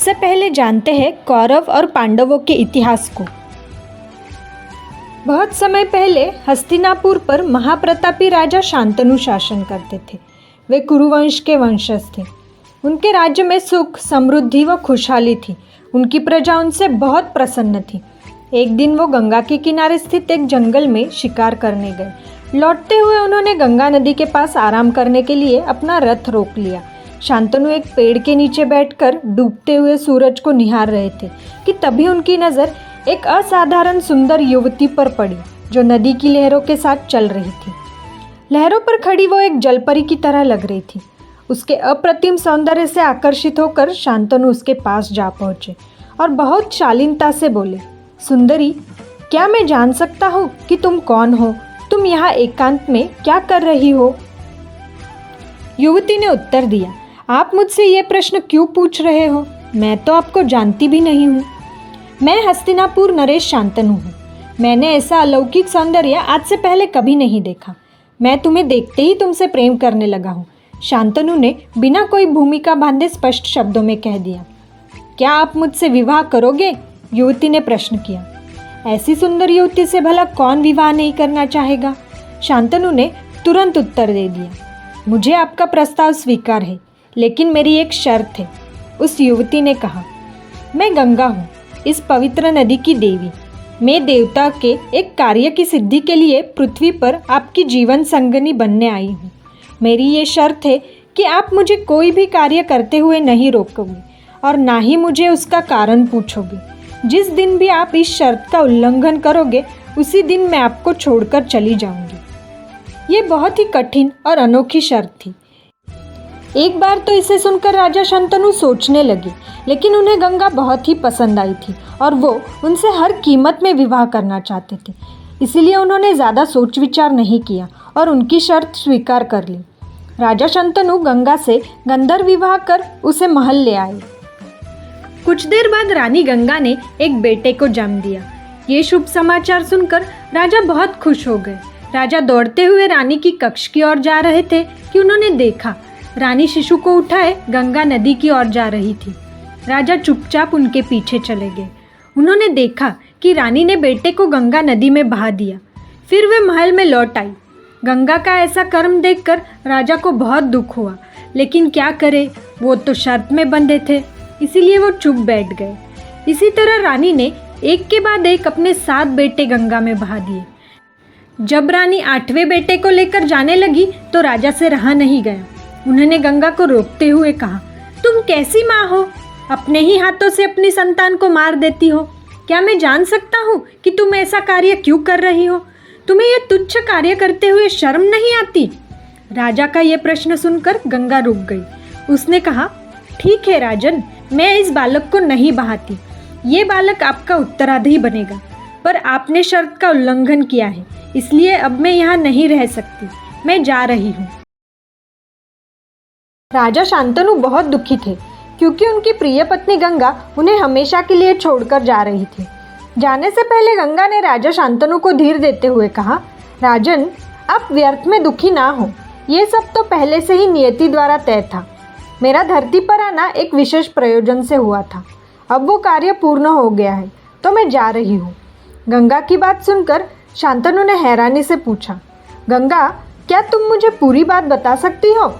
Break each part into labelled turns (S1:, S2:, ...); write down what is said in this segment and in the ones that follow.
S1: सबसे पहले जानते हैं कौरव और पांडवों के इतिहास को। बहुत समय पहले हस्तिनापुर पर महाप्रतापी राजा शांतनु शासन करते थे। वे कुरुवंश के वंशज थे। उनके राज्य में सुख, समृद्धि व खुशहाली थी। उनकी प्रजा उनसे बहुत प्रसन्न थी। एक दिन वो गंगा के किनारे स्थित एक जंगल में शिकार करने गए। लौटते हुए उन्होंने गंगा नदी के पास आराम करने के लिए अपना रथ रोक लिया। शांतनु एक पेड़ के नीचे बैठकर डूबते हुए सूरज को निहार रहे थे कि तभी उनकी नज़र एक असाधारण सुंदर युवती पर पड़ी जो नदी की लहरों के साथ चल रही थी। लहरों पर खड़ी वो एक जलपरी की तरह लग रही थी। उसके अप्रतिम सौंदर्य से आकर्षित होकर शांतनु उसके पास जा पहुँचे और बहुत शालीनता से बोले, सुंदरी, क्या मैं जान सकता हूँ कि तुम कौन हो? तुम यहाँ एकांत में क्या कर रही हो? युवती ने उत्तर दिया, आप मुझसे ये प्रश्न क्यों पूछ रहे हो? मैं तो आपको जानती भी नहीं हूँ। मैं हस्तिनापुर नरेश शांतनु हूँ। मैंने ऐसा अलौकिक सौंदर्य आज से पहले कभी नहीं देखा। मैं तुम्हें देखते ही तुमसे प्रेम करने लगा हूँ। शांतनु ने बिना कोई भूमिका बांधे स्पष्ट शब्दों में कह दिया। क्या आप मुझसे विवाह करोगे? युवती ने प्रश्न किया। ऐसी सुंदर युवती से भला कौन विवाह नहीं करना चाहेगा? शांतनु ने तुरंत उत्तर दे दिया, मुझे आपका प्रस्ताव स्वीकार है, लेकिन मेरी एक शर्त है। उस युवती ने कहा, मैं गंगा हूँ, इस पवित्र नदी की देवी। मैं देवता के एक कार्य की सिद्धि के लिए पृथ्वी पर आपकी जीवन संगनी बनने आई हूँ। मेरी ये शर्त है कि आप मुझे कोई भी कार्य करते हुए नहीं रोकोगे और ना ही मुझे उसका कारण पूछोगे। जिस दिन भी आप इस शर्त का उल्लंघन करोगे उसी दिन मैं आपको छोड़कर चली जाऊंगी। ये बहुत ही कठिन और अनोखी शर्त थी। एक बार तो इसे सुनकर राजा शांतनु सोचने लगे, लेकिन उन्हें गंगा बहुत ही पसंद आई थी और वो उनसे हर कीमत में विवाह करना चाहते थे। इसीलिए उन्होंने ज़्यादा सोच विचार नहीं किया और उनकी शर्त स्वीकार कर ली। राजा शांतनु गंगा से गंधर्व विवाह कर उसे महल ले आए। कुछ देर बाद रानी गंगा ने एक बेटे को जन्म दिया। ये शुभ समाचार सुनकर राजा बहुत खुश हो गए। राजा दौड़ते हुए रानी की कक्ष की ओर जा रहे थे कि उन्होंने देखा रानी शिशु को उठाए गंगा नदी की ओर जा रही थी। राजा चुपचाप उनके पीछे चले गए। उन्होंने देखा कि रानी ने बेटे को गंगा नदी में बहा दिया। फिर वे महल में लौट आई। गंगा का ऐसा कर्म देखकर राजा को बहुत दुख हुआ, लेकिन क्या करे, वो तो शर्त में बंधे थे, इसीलिए वो चुप बैठ गए। इसी तरह रानी ने एक के बाद एक अपने 7 बेटे गंगा में बहा दिए। जब रानी 8वें बेटे को लेकर जाने लगी तो राजा से रहा नहीं गया। उन्होंने गंगा को रोकते हुए कहा, तुम कैसी माँ हो? अपने ही हाथों से अपनी संतान को मार देती हो। क्या मैं जान सकता हूँ कि तुम ऐसा कार्य क्यों कर रही हो? तुम्हें यह तुच्छ कार्य करते हुए शर्म नहीं आती? राजा का यह प्रश्न सुनकर गंगा रुक गई। उसने कहा, ठीक है राजन, मैं इस बालक को नहीं बहाती। ये बालक आपका उत्तराधिकारी बनेगा, पर आपने शर्त का उल्लंघन किया है, इसलिए अब मैं यहाँ नहीं रह सकती। मैं जा रही हूँ। राजा शांतनु बहुत दुखी थे क्योंकि उनकी प्रिय पत्नी गंगा उन्हें हमेशा के लिए छोड़कर जा रही थी। जाने से पहले गंगा ने राजा शांतनु को धीर देते हुए कहा, राजन, आप व्यर्थ में दुखी ना हो। ये सब तो पहले से ही नियति द्वारा तय था। मेरा धरती पर आना एक विशेष प्रयोजन से हुआ था। अब वो कार्य पूर्ण हो गया है तो मैं जा रही हूँ। गंगा की बात सुनकर शांतनु ने हैरानी से पूछा, गंगा, क्या तुम मुझे पूरी बात बता सकती हो?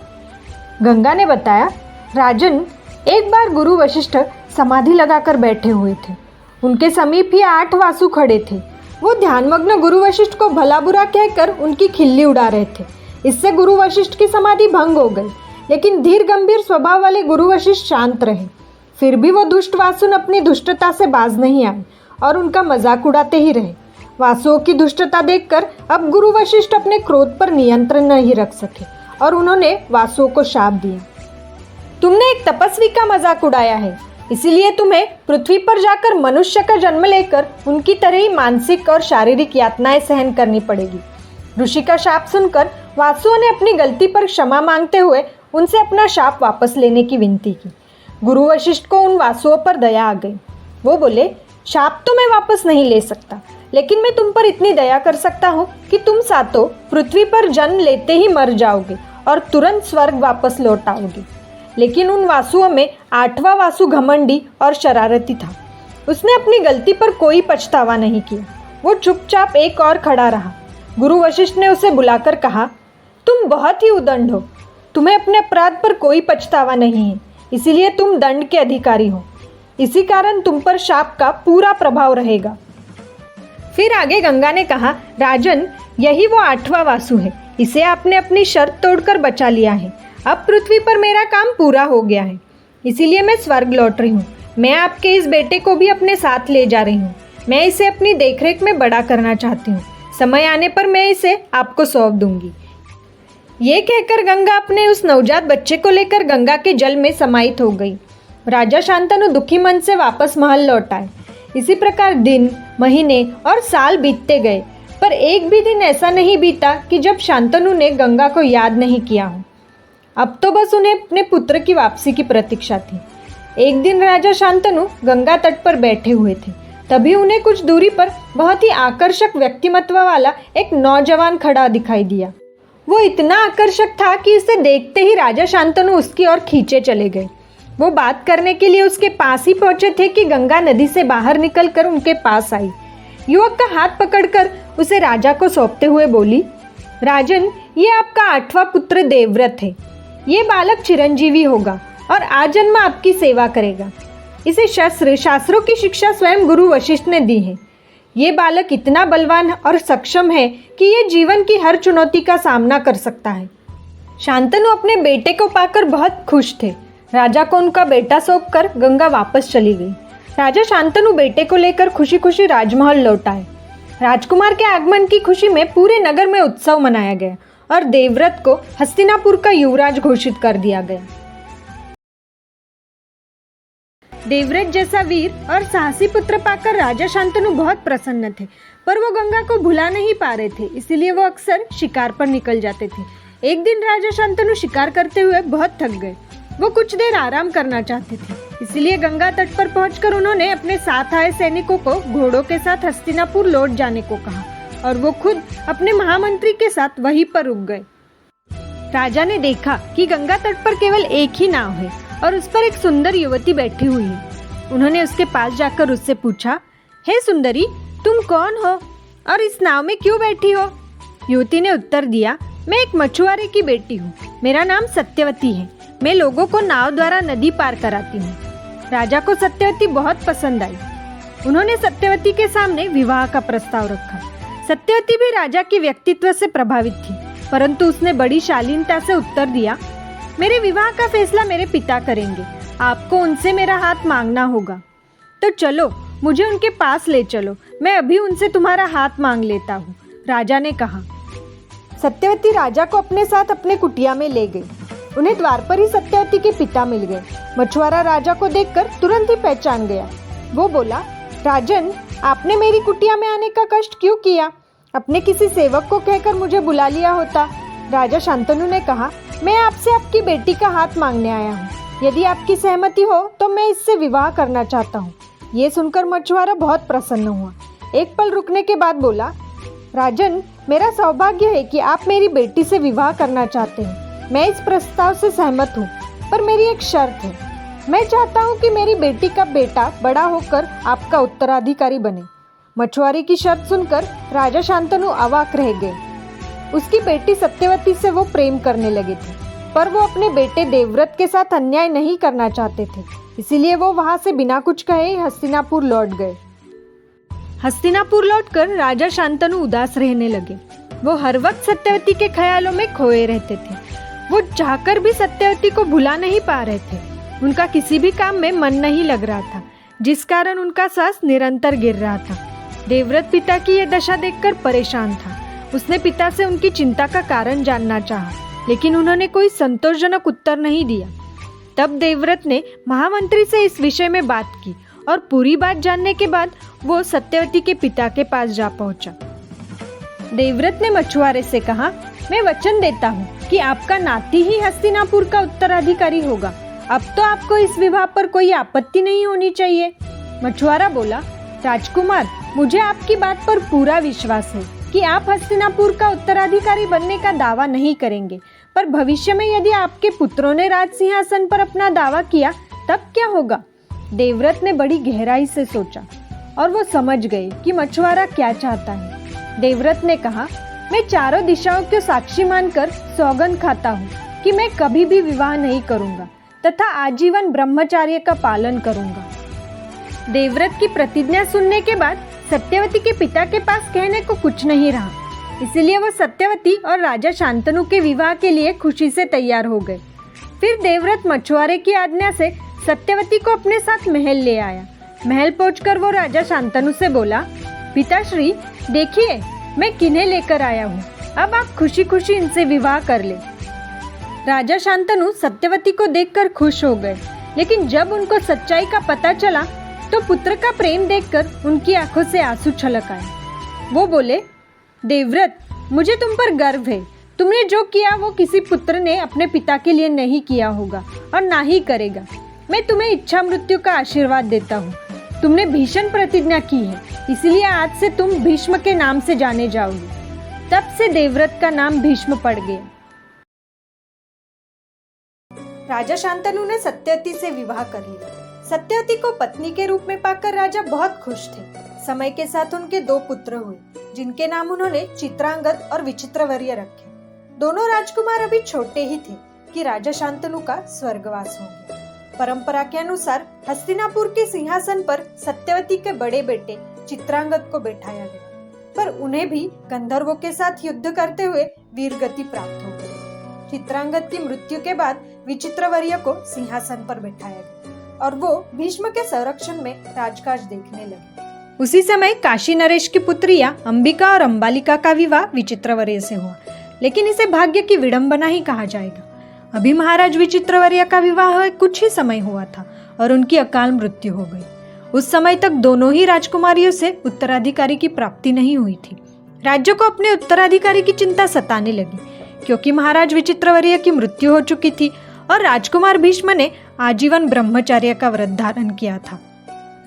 S1: गंगा ने बताया, राजन, एक बार गुरु वशिष्ठ समाधि लगाकर बैठे हुए थे। उनके समीप ही 8 वासु खड़े थे। वो ध्यानमग्न गुरु वशिष्ठ को भला बुरा कहकर उनकी खिल्ली उड़ा रहे थे। इससे गुरु वशिष्ठ की समाधि भंग हो गई, लेकिन धीर गंभीर स्वभाव वाले गुरु वशिष्ठ शांत रहे। फिर भी वो दुष्ट वासुन अपनी दुष्टता से बाज नहीं आए और उनका मजाक उड़ाते ही रहे। वासुओं की दुष्टता देखकर अब गुरु वशिष्ठ अपने क्रोध पर नियंत्रण नहीं रख सके और उन्होंने वासुओं को शाप दिया, तुमने एक तपस्वी का मजाक उड़ाया है, इसीलिए तुम्हें पृथ्वी पर जाकर मनुष्य का जन्म लेकर उनकी तरह ही मानसिक और शारीरिक यातनाएं सहन करनी पड़ेगी। ऋषि का शाप सुनकर वासुओं ने अपनी गलती पर क्षमा मांगते हुए उनसे अपना शाप वापस लेने की विनती की। गुरु वशिष्ठ को उन वासुओं पर दया आ गई। वो बोले, शाप तो मैं वापस नहीं ले सकता, लेकिन मैं तुम पर इतनी दया कर सकता हूँ कि तुम सातों पृथ्वी पर जन्म लेते ही मर जाओगे और तुरंत स्वर्ग वापस लौट आओगे। लेकिन उन वासुओं में 8वां वासु घमंडी और शरारती था। उसने अपनी गलती पर कोई पछतावा नहीं किया। वो चुपचाप एक और खड़ा रहा। गुरु वशिष्ठ ने उसे बुलाकर कहा, तुम बहुत ही उदंड हो। तुम्हें अपने अपराध पर कोई पछतावा नहीं है, इसीलिए तुम दंड के अधिकारी हो। इसी कारण तुम पर शाप का पूरा प्रभाव रहेगा। फिर आगे गंगा ने कहा, राजन, यही वो 8वां वासु है। इसे आपने अपनी शर्त तोड़कर बचा लिया है। अब पृथ्वी पर मेरा काम पूरा हो गया है, इसीलिए मैं स्वर्ग लौट रही हूँ। मैं आपके इस बेटे को भी अपने साथ ले जा रही हूँ। मैं इसे अपनी देखरेख में बड़ा करना चाहती हूँ। समय आने पर मैं इसे आपको सौंप दूंगी। ये कहकर गंगा अपने उस नवजात बच्चे को लेकर गंगा के जल में समाहित हो गई। राजा शांतनु दुखी मन से वापस महल लौट आए। इसी प्रकार दिन, महीने और साल बीतते गए, पर एक भी दिन ऐसा नहीं बीता कि जब शांतनु ने गंगा को याद नहीं किया हो। अब तो बस उन्हें अपने पुत्र की वापसी की प्रतीक्षा थी। एक दिन राजा शांतनु गंगा तट पर बैठे हुए थे। तभी उन्हें कुछ दूरी पर बहुत ही आकर्षक व्यक्तिमत्व वाला एक नौजवान खड़ा दिखाई दिया। वो इतना आकर्षक था कि उसे देखते ही राजा शांतनु उसकी ओर खींचे चले गए। वो बात करने के लिए उसके पास ही पहुंचे थे कि गंगा नदी से बाहर निकलकर उनके पास आई। युवक का हाथ पकड़कर उसे राजा को सौंपते हुए बोली, राजन, ये आपका 8वां पुत्र देवव्रत है। ये बालक चिरंजीवी होगा और आजन्म आपकी सेवा करेगा। इसे शास्त्रों की शिक्षा स्वयं गुरु वशिष्ठ ने दी है। ये बालक इतना बलवान और सक्षम है कि ये जीवन की हर चुनौती का सामना कर सकता है। शांतनु अपने बेटे को पाकर बहुत खुश थे। राजा को उनका बेटा सौंपकर गंगा वापस चली गई। राजा शांतनु बेटे को लेकर खुशी खुशी राजमहल लौट आए। राजकुमार के आगमन की खुशी में पूरे नगर में उत्सव मनाया गया और देवव्रत को हस्तिनापुर का युवराज घोषित कर दिया गया। देवव्रत जैसा वीर और साहसी पुत्र पाकर राजा शांतनु बहुत प्रसन्न थे, पर वो गंगा को भुला नहीं पा रहे थे, इसीलिए वो अक्सर शिकार पर निकल जाते थे। एक दिन राजा शांतनु शिकार करते हुए बहुत थक गए। वो कुछ देर आराम करना चाहते थे, इसलिए गंगा तट पर पहुंचकर उन्होंने अपने साथ आए सैनिकों को घोड़ों के साथ हस्तिनापुर लौट जाने को कहा और वो खुद अपने महामंत्री के साथ वहीं पर रुक गए। राजा ने देखा कि गंगा तट पर केवल एक ही नाव है और उस पर एक सुंदर युवती बैठी हुई है। उन्होंने उसके पास जाकर उससे पूछा, हे सुंदरी, तुम कौन हो और इस नाव में क्यों बैठी हो? युवती ने उत्तर दिया, मैं एक मछुआरे की बेटी हूँ। मेरा नाम सत्यवती है। मैं लोगों को नाव द्वारा नदी पार कराती हूँ। राजा को सत्यवती बहुत पसंद आई। उन्होंने सत्यवती के सामने विवाह का प्रस्ताव रखा। सत्यवती भी राजा के व्यक्तित्व से प्रभावित थी, परंतु उसने बड़ी शालीनता से उत्तर दिया, मेरे विवाह का फैसला मेरे पिता करेंगे। आपको उनसे मेरा हाथ मांगना होगा। तो चलो, मुझे उनके पास ले चलो। मैं अभी उनसे तुम्हारा हाथ मांग लेता हूँ, राजा ने कहा। सत्यवती राजा को अपने साथ अपने कुटिया में ले गई। उन्हें द्वार पर ही सत्यवती के पिता मिल गए। मछुआरा राजा को देखकर तुरंत ही पहचान गया। वो बोला, राजन, आपने मेरी कुटिया में आने का कष्ट क्यों किया? अपने किसी सेवक को कहकर मुझे बुला लिया होता। राजा शांतनु ने कहा, मैं आपसे आपकी बेटी का हाथ मांगने आया हूँ। यदि आपकी सहमति हो तो मैं इससे विवाह करना चाहता हूँ। ये सुनकर मछुआरा बहुत प्रसन्न हुआ। एक पल रुकने के बाद बोला, राजन, मेरा सौभाग्य है कि आप मेरी बेटी से विवाह करना चाहते हैं। मैं इस प्रस्ताव से सहमत हूँ, पर मेरी एक शर्त है। मैं चाहता हूँ कि मेरी बेटी का बेटा बड़ा होकर आपका उत्तराधिकारी बने। मछुआरे की शर्त सुनकर राजा शांतनु अवाक रह गए। उसकी बेटी सत्यवती से वो प्रेम करने लगे थे, पर वो अपने बेटे देवव्रत के साथ अन्याय नहीं करना चाहते थे, इसीलिए वो वहां से बिना कुछ कहे हस्तिनापुर लौट गए। हस्तिनापुर लौटकर राजा शांतनु उदास रहने लगे। वो हर वक्त सत्यवती के ख्यालों में खोए रहते थे। वो चाहकर भी सत्यवती को भुला नहीं पा रहे थे। उनका किसी भी काम में मन नहीं लग रहा था, जिस कारण उनका सांस निरंतर गिर रहा था। देवव्रत पिता की यह दशा देखकर परेशान था। उसने पिता से उनकी चिंता का कारण जानना चाहा, लेकिन उन्होंने कोई संतोषजनक उत्तर नहीं दिया। तब देवव्रत ने महामंत्री से इस विषय में बात की और पूरी बात जानने के बाद वो सत्यवती के पिता के पास जा पहुंचा। देवव्रत ने मछुआरे से कहा, मैं वचन देता हूँ कि आपका नाती ही हस्तिनापुर का उत्तराधिकारी होगा। अब तो आपको इस विवाह पर कोई आपत्ति नहीं होनी चाहिए। मछुआरा बोला, राजकुमार, मुझे आपकी बात पर पूरा विश्वास है कि आप हस्तिनापुर का उत्तराधिकारी बनने का दावा नहीं करेंगे, पर भविष्य में यदि आपके पुत्रों ने राज सिंहासन पर अपना दावा किया तब क्या होगा? देवव्रत ने बड़ी गहराई से सोचा और वो समझ गए कि मछुआरा क्या चाहता है। देवव्रत ने कहा, मैं चारों दिशाओं को साक्षी मानकर सौगंध खाता हूँ कि मैं कभी भी विवाह नहीं करूँगा तथा आजीवन ब्रह्मचर्य का पालन करूँगा। देवव्रत की प्रतिज्ञा सुनने के बाद सत्यवती के पिता के पास कहने को कुछ नहीं रहा, इसलिए वो सत्यवती और राजा शांतनु के विवाह के लिए खुशी से तैयार हो गए। फिर देवव्रत मछुआरे की आज्ञा से सत्यवती को अपने साथ महल ले आया। महल पहुंचकर वो राजा शांतनु से बोला, पिताश्री देखिए मैं किन्हें लेकर आया हूँ, अब आप खुशी खुशी इनसे विवाह कर ले। राजा शांतनु सत्यवती को देखकर खुश हो गए, लेकिन जब उनको सच्चाई का पता चला तो पुत्र का प्रेम देखकर उनकी आंखों से आंसू छलक आए। वो बोले, देवव्रत मुझे तुम पर गर्व है। तुमने जो किया वो किसी पुत्र ने अपने पिता के लिए नहीं किया होगा और ना ही करेगा। मैं तुम्हें इच्छा मृत्यु का आशीर्वाद देता हूँ। तुमने भीषण प्रतिज्ञा की है, इसलिए आज से तुम भीष्म के नाम से जाने जाओगे। तब से देवव्रत का नाम भीष्म पड़ गया। राजा शांतनु ने सत्यवती से विवाह कर लिया। सत्यवती को पत्नी के रूप में पाकर राजा बहुत खुश थे। समय के साथ उनके 2 पुत्र हुए, जिनके नाम उन्होंने चित्रांगद और विचित्रवर्य रखे। दोनों राजकुमार अभी छोटे ही थे कि राजा शांतनु का स्वर्गवास हो गया। परंपरा के अनुसार हस्तिनापुर के सिंहासन पर सत्यवती के बड़े बेटे चित्रांगद को बैठाया गया, पर उन्हें भी गंधर्वों के साथ युद्ध करते हुए वीरगति प्राप्त हो गई। चित्रांगद की मृत्यु के बाद विचित्रवर्य को सिंहासन पर बैठाया गया और वो भीष्म के संरक्षण में राजकाज देखने लगे। उसी समय काशी नरेश की पुत्रियां अंबिका और अंबालिका का विवाह विचित्रवर्य से हुआ, लेकिन इसे भाग्य की विडंबना ही कहा जाएगा। अभी महाराज विचित्रवर्य का विवाह कुछ ही समय हुआ था और उनकी अकाल मृत्यु हो गई। उस समय तक दोनों ही राजकुमारियों से उत्तराधिकारी की प्राप्ति नहीं हुई थी। राज्य को अपने उत्तराधिकारी की चिंता सताने लगी, क्योंकि महाराज विचित्रवर्य की मृत्यु हो चुकी थी और राजकुमार भीष्म ने आजीवन ब्रह्मचर्य का व्रत धारण किया था।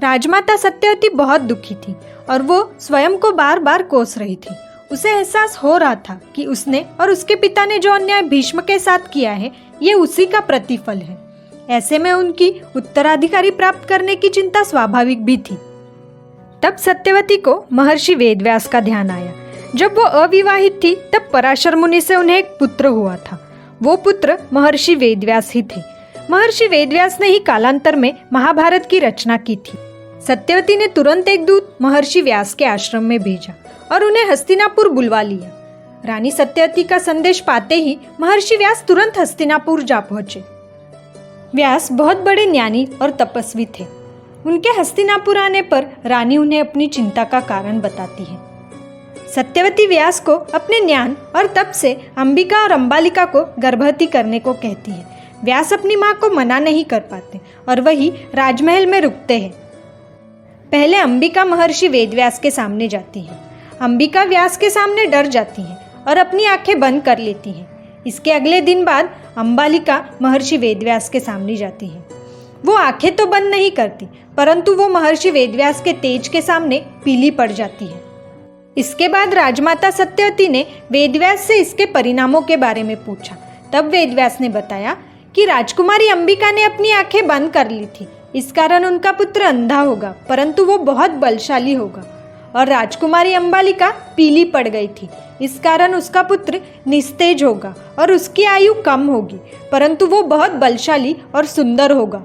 S1: राजमाता सत्यवती बहुत दुखी थी और वो स्वयं को बार बार कोस रही थी। उसे एहसास हो रहा था कि उसने और उसके पिता ने जो अन्याय भीष्म के साथ किया है, ये उसी का प्रतिफल है। ऐसे में उनकी उत्तराधिकारी प्राप्त करने की चिंता स्वाभाविक भी थी। तब सत्यवती को महर्षि वेदव्यास का ध्यान आया। जब वो अविवाहित थी तब पराशर मुनि से उन्हें एक पुत्र हुआ था। वो पुत्र महर्षि वेदव्यास ही थे। महर्षि वेदव्यास ने ही कालांतर में महाभारत की रचना की थी। सत्यवती ने तुरंत एक दूत महर्षि व्यास के आश्रम में भेजा और उन्हें हस्तिनापुर बुलवा लिया। रानी सत्यवती का संदेश पाते ही महर्षि व्यास तुरंत हस्तिनापुर जा पहुंचे। व्यास बहुत बड़े ज्ञानी और तपस्वी थे। उनके हस्तिनापुर आने पर रानी उन्हें अपनी चिंता का कारण बताती है। सत्यवती व्यास को अपने ज्ञान और तप से अंबिका और अंबालिका को गर्भवती करने को कहती है। व्यास अपनी माँ को मना नहीं कर पाते और वही राजमहल में रुकते हैं। पहले अंबिका महर्षि वेदव्यास के सामने जाती है। अंबिका व्यास के सामने डर जाती है और अपनी आंखें बंद कर लेती हैं। इसके अगले दिन बाद अंबालिका महर्षि वेदव्यास के सामने जाती है। वो आंखें तो बंद नहीं करती, परंतु वो महर्षि वेदव्यास के तेज के सामने पीली पड़ जाती है। इसके बाद राजमाता सत्यवती ने वेदव्यास से इसके परिणामों के बारे में पूछा। तब वेदव्यास ने बताया कि राजकुमारी अंबिका ने अपनी आंखें बंद कर ली थी, इस कारण उनका पुत्र अंधा होगा, परंतु वो बहुत बलशाली होगा। और राजकुमारी अंबालिका पीली पड़ गई थी, इस कारण उसका पुत्र निस्तेज होगा और उसकी आयु कम होगी, परंतु वो बहुत बलशाली और सुंदर होगा।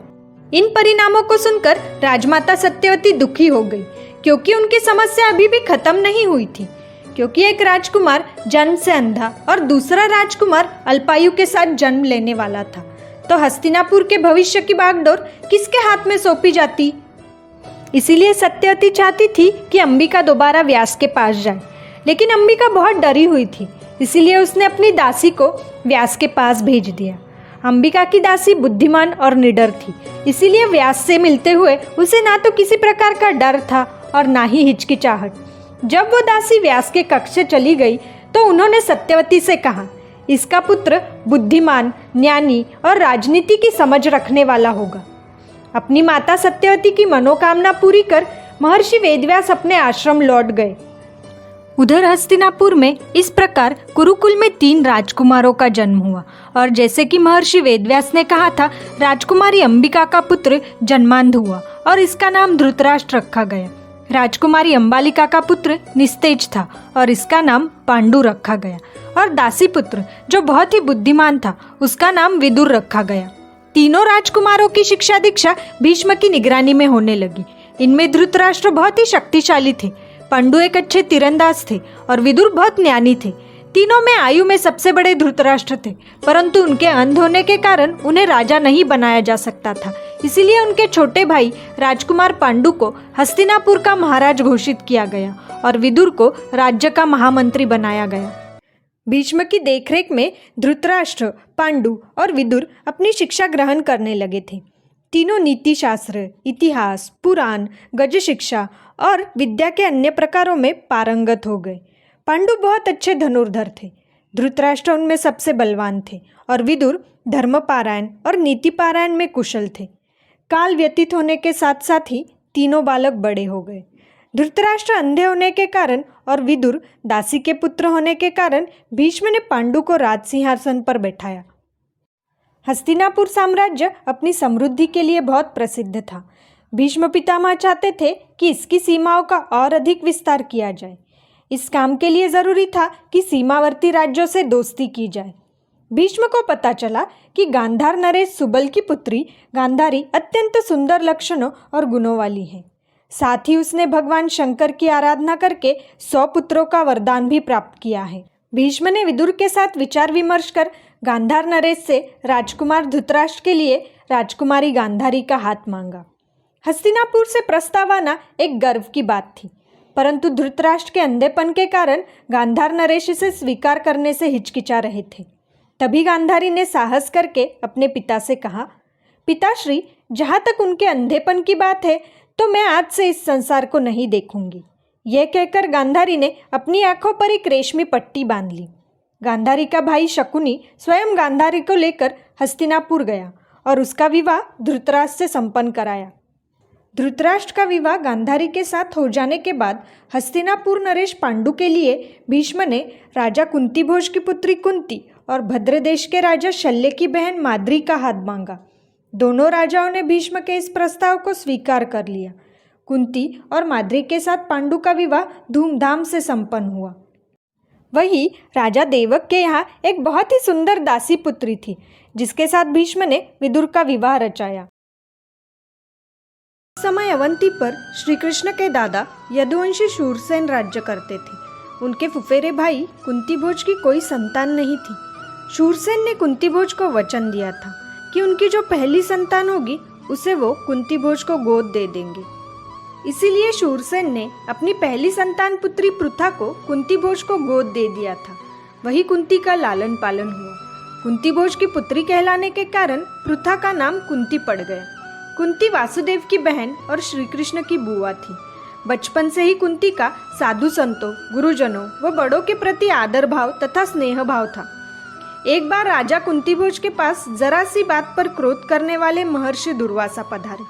S1: इन परिणामों को सुनकर राजमाता सत्यवती दुखी हो गई, क्योंकि उनकी समस्या अभी भी खत्म नहीं हुई थी। क्योंकि एक राजकुमार जन्म से अंधा और दूसरा राजकुमार अल्पायु के साथ जन्म लेने वाला था, तो हस्तिनापुर के भविष्य की बागडोर किसके हाथ में सौंपी जाती। इसीलिए सत्यवती चाहती थी कि अंबिका दोबारा व्यास के पास जाए, लेकिन अंबिका बहुत डरी हुई थी, इसीलिए उसने अपनी दासी को व्यास के पास भेज दिया। अंबिका की दासी बुद्धिमान और निडर थी, इसीलिए व्यास से मिलते हुए उसे ना तो किसी प्रकार का डर था और ना ही हिचकिचाहट। जब वो दासी व्यास के कक्ष से चली गई तो उन्होंने सत्यवती से कहा, इसका पुत्र बुद्धिमान, ज्ञानी और राजनीति की समझ रखने वाला होगा। अपनी माता सत्यवती की मनोकामना पूरी कर महर्षि वेदव्यास अपने आश्रम लौट गए। उधर हस्तिनापुर में इस प्रकार कुरुकुल में 3 राजकुमारों का जन्म हुआ और जैसे कि महर्षि वेदव्यास ने कहा था, राजकुमारी अंबिका का पुत्र जन्मांध हुआ और इसका नाम धृतराष्ट्र रखा गया। राजकुमारी अंबालिका का पुत्र निस्तेज था और इसका नाम पांडु रखा गया और दासी पुत्र जो बहुत ही बुद्धिमान था उसका नाम विदुर रखा गया। तीनों राजकुमारों की शिक्षा दीक्षा भीष्म की निगरानी में होने लगी। इनमें धृतराष्ट्र बहुत ही शक्तिशाली थे, पांडु एक अच्छे तीरंदाज थे और विदुर बहुत ज्ञानी थे। तीनों में आयु में सबसे बड़े धृतराष्ट्र थे, परंतु उनके अंध होने के कारण उन्हें राजा नहीं बनाया जा सकता था। इसीलिए उनके छोटे भाई राजकुमार पांडु को हस्तिनापुर का महाराज घोषित किया गया और विदुर को राज्य का महामंत्री बनाया गया। भीष्म की देखरेख में धृतराष्ट्र, पांडु और विदुर अपनी शिक्षा ग्रहण करने लगे थे। तीनों नीति शास्त्र, इतिहास, पुराण, गज शिक्षा और विद्या के अन्य प्रकारों में पारंगत हो गए। पांडु बहुत अच्छे धनुर्धर थे, धृतराष्ट्र उनमें सबसे बलवान थे और विदुर धर्मपारायण और नीतिपारायण में कुशल थे। काल व्यतीत होने के साथ साथ ही तीनों बालक बड़े हो गए। धृतराष्ट्र अंधे होने के कारण और विदुर दासी के पुत्र होने के कारण भीष्म ने पांडु को राज सिंहासन पर बैठाया। हस्तिनापुर साम्राज्य अपनी समृद्धि के लिए बहुत प्रसिद्ध था। भीष्म पितामह चाहते थे कि इसकी सीमाओं का और अधिक विस्तार किया जाए। इस काम के लिए जरूरी था कि सीमावर्ती राज्यों से दोस्ती की जाए। भीष्म को पता चला कि गांधार नरेश सुबल की पुत्री गांधारी अत्यंत सुंदर लक्षणों और गुणों वाली है। साथ ही उसने भगवान शंकर की आराधना करके 100 पुत्रों का वरदान भी प्राप्त किया है। भीष्म ने विदुर के साथ विचार विमर्श कर गांधार नरेश से राजकुमार धृतराष्ट्र के लिए राजकुमारी गांधारी का हाथ मांगा। हस्तिनापुर से प्रस्ताव आना एक गर्व की बात थी, परंतु धृतराष्ट्र के अंधेपन के कारण गांधार नरेश इसे स्वीकार करने से हिचकिचा रहे थे। तभी गांधारी ने साहस करके अपने पिता से कहा, पिताश्री, जहाँ तक उनके अंधेपन की बात है तो मैं आज से इस संसार को नहीं देखूंगी। यह कहकर गांधारी ने अपनी आंखों पर एक रेशमी पट्टी बांध ली। गांधारी का भाई शकुनी स्वयं गांधारी को लेकर हस्तिनापुर गया और उसका विवाह धृतराष्ट्र से संपन्न कराया। धृतराष्ट्र का विवाह गांधारी के साथ हो जाने के बाद हस्तिनापुर नरेश पांडु के लिए भीष्म ने राजा कुंती भोज की पुत्री कुंती और भद्रदेश के राजा शल्य की बहन माद्री का हाथ मांगा। दोनों राजाओं ने भीष्म के इस प्रस्ताव को स्वीकार कर लिया। कुंती और माद्री के साथ पांडु का विवाह धूमधाम से संपन्न हुआ। वहीं राजा देवक के यहाँ एक बहुत ही सुंदर दासी पुत्री थी, जिसके साथ भीष्म ने विदुर का विवाह रचाया। समय अवंती पर श्री कृष्ण के दादा यदुवंशी शूरसेन राज्य करते थे। उनके फुफेरे भाई कुंती भोज की कोई संतान नहीं थी। शूरसेन ने कुंती भोज को वचन दिया था कि उनकी जो पहली संतान होगी उसे वो कुंती भोज को गोद दे देंगे। इसीलिए शूरसेन ने अपनी पहली संतान पुत्री पृथा को कुंती भोज को गोद दे दिया था। वही कुंती का लालन पालन हुआ। कुंती भोज की पुत्री कहलाने के कारण पृथा का नाम कुंती पड़ गया। कुंती वासुदेव की बहन और श्री कृष्ण की बुआ थी। बचपन से ही कुंती का साधु संतों, गुरुजनों व बड़ों के प्रति आदर भाव तथा स्नेह भाव था। एक बार राजा कुंती भोज के पास जरा सी बात पर क्रोध करने वाले महर्षि दुर्वासा पधारे।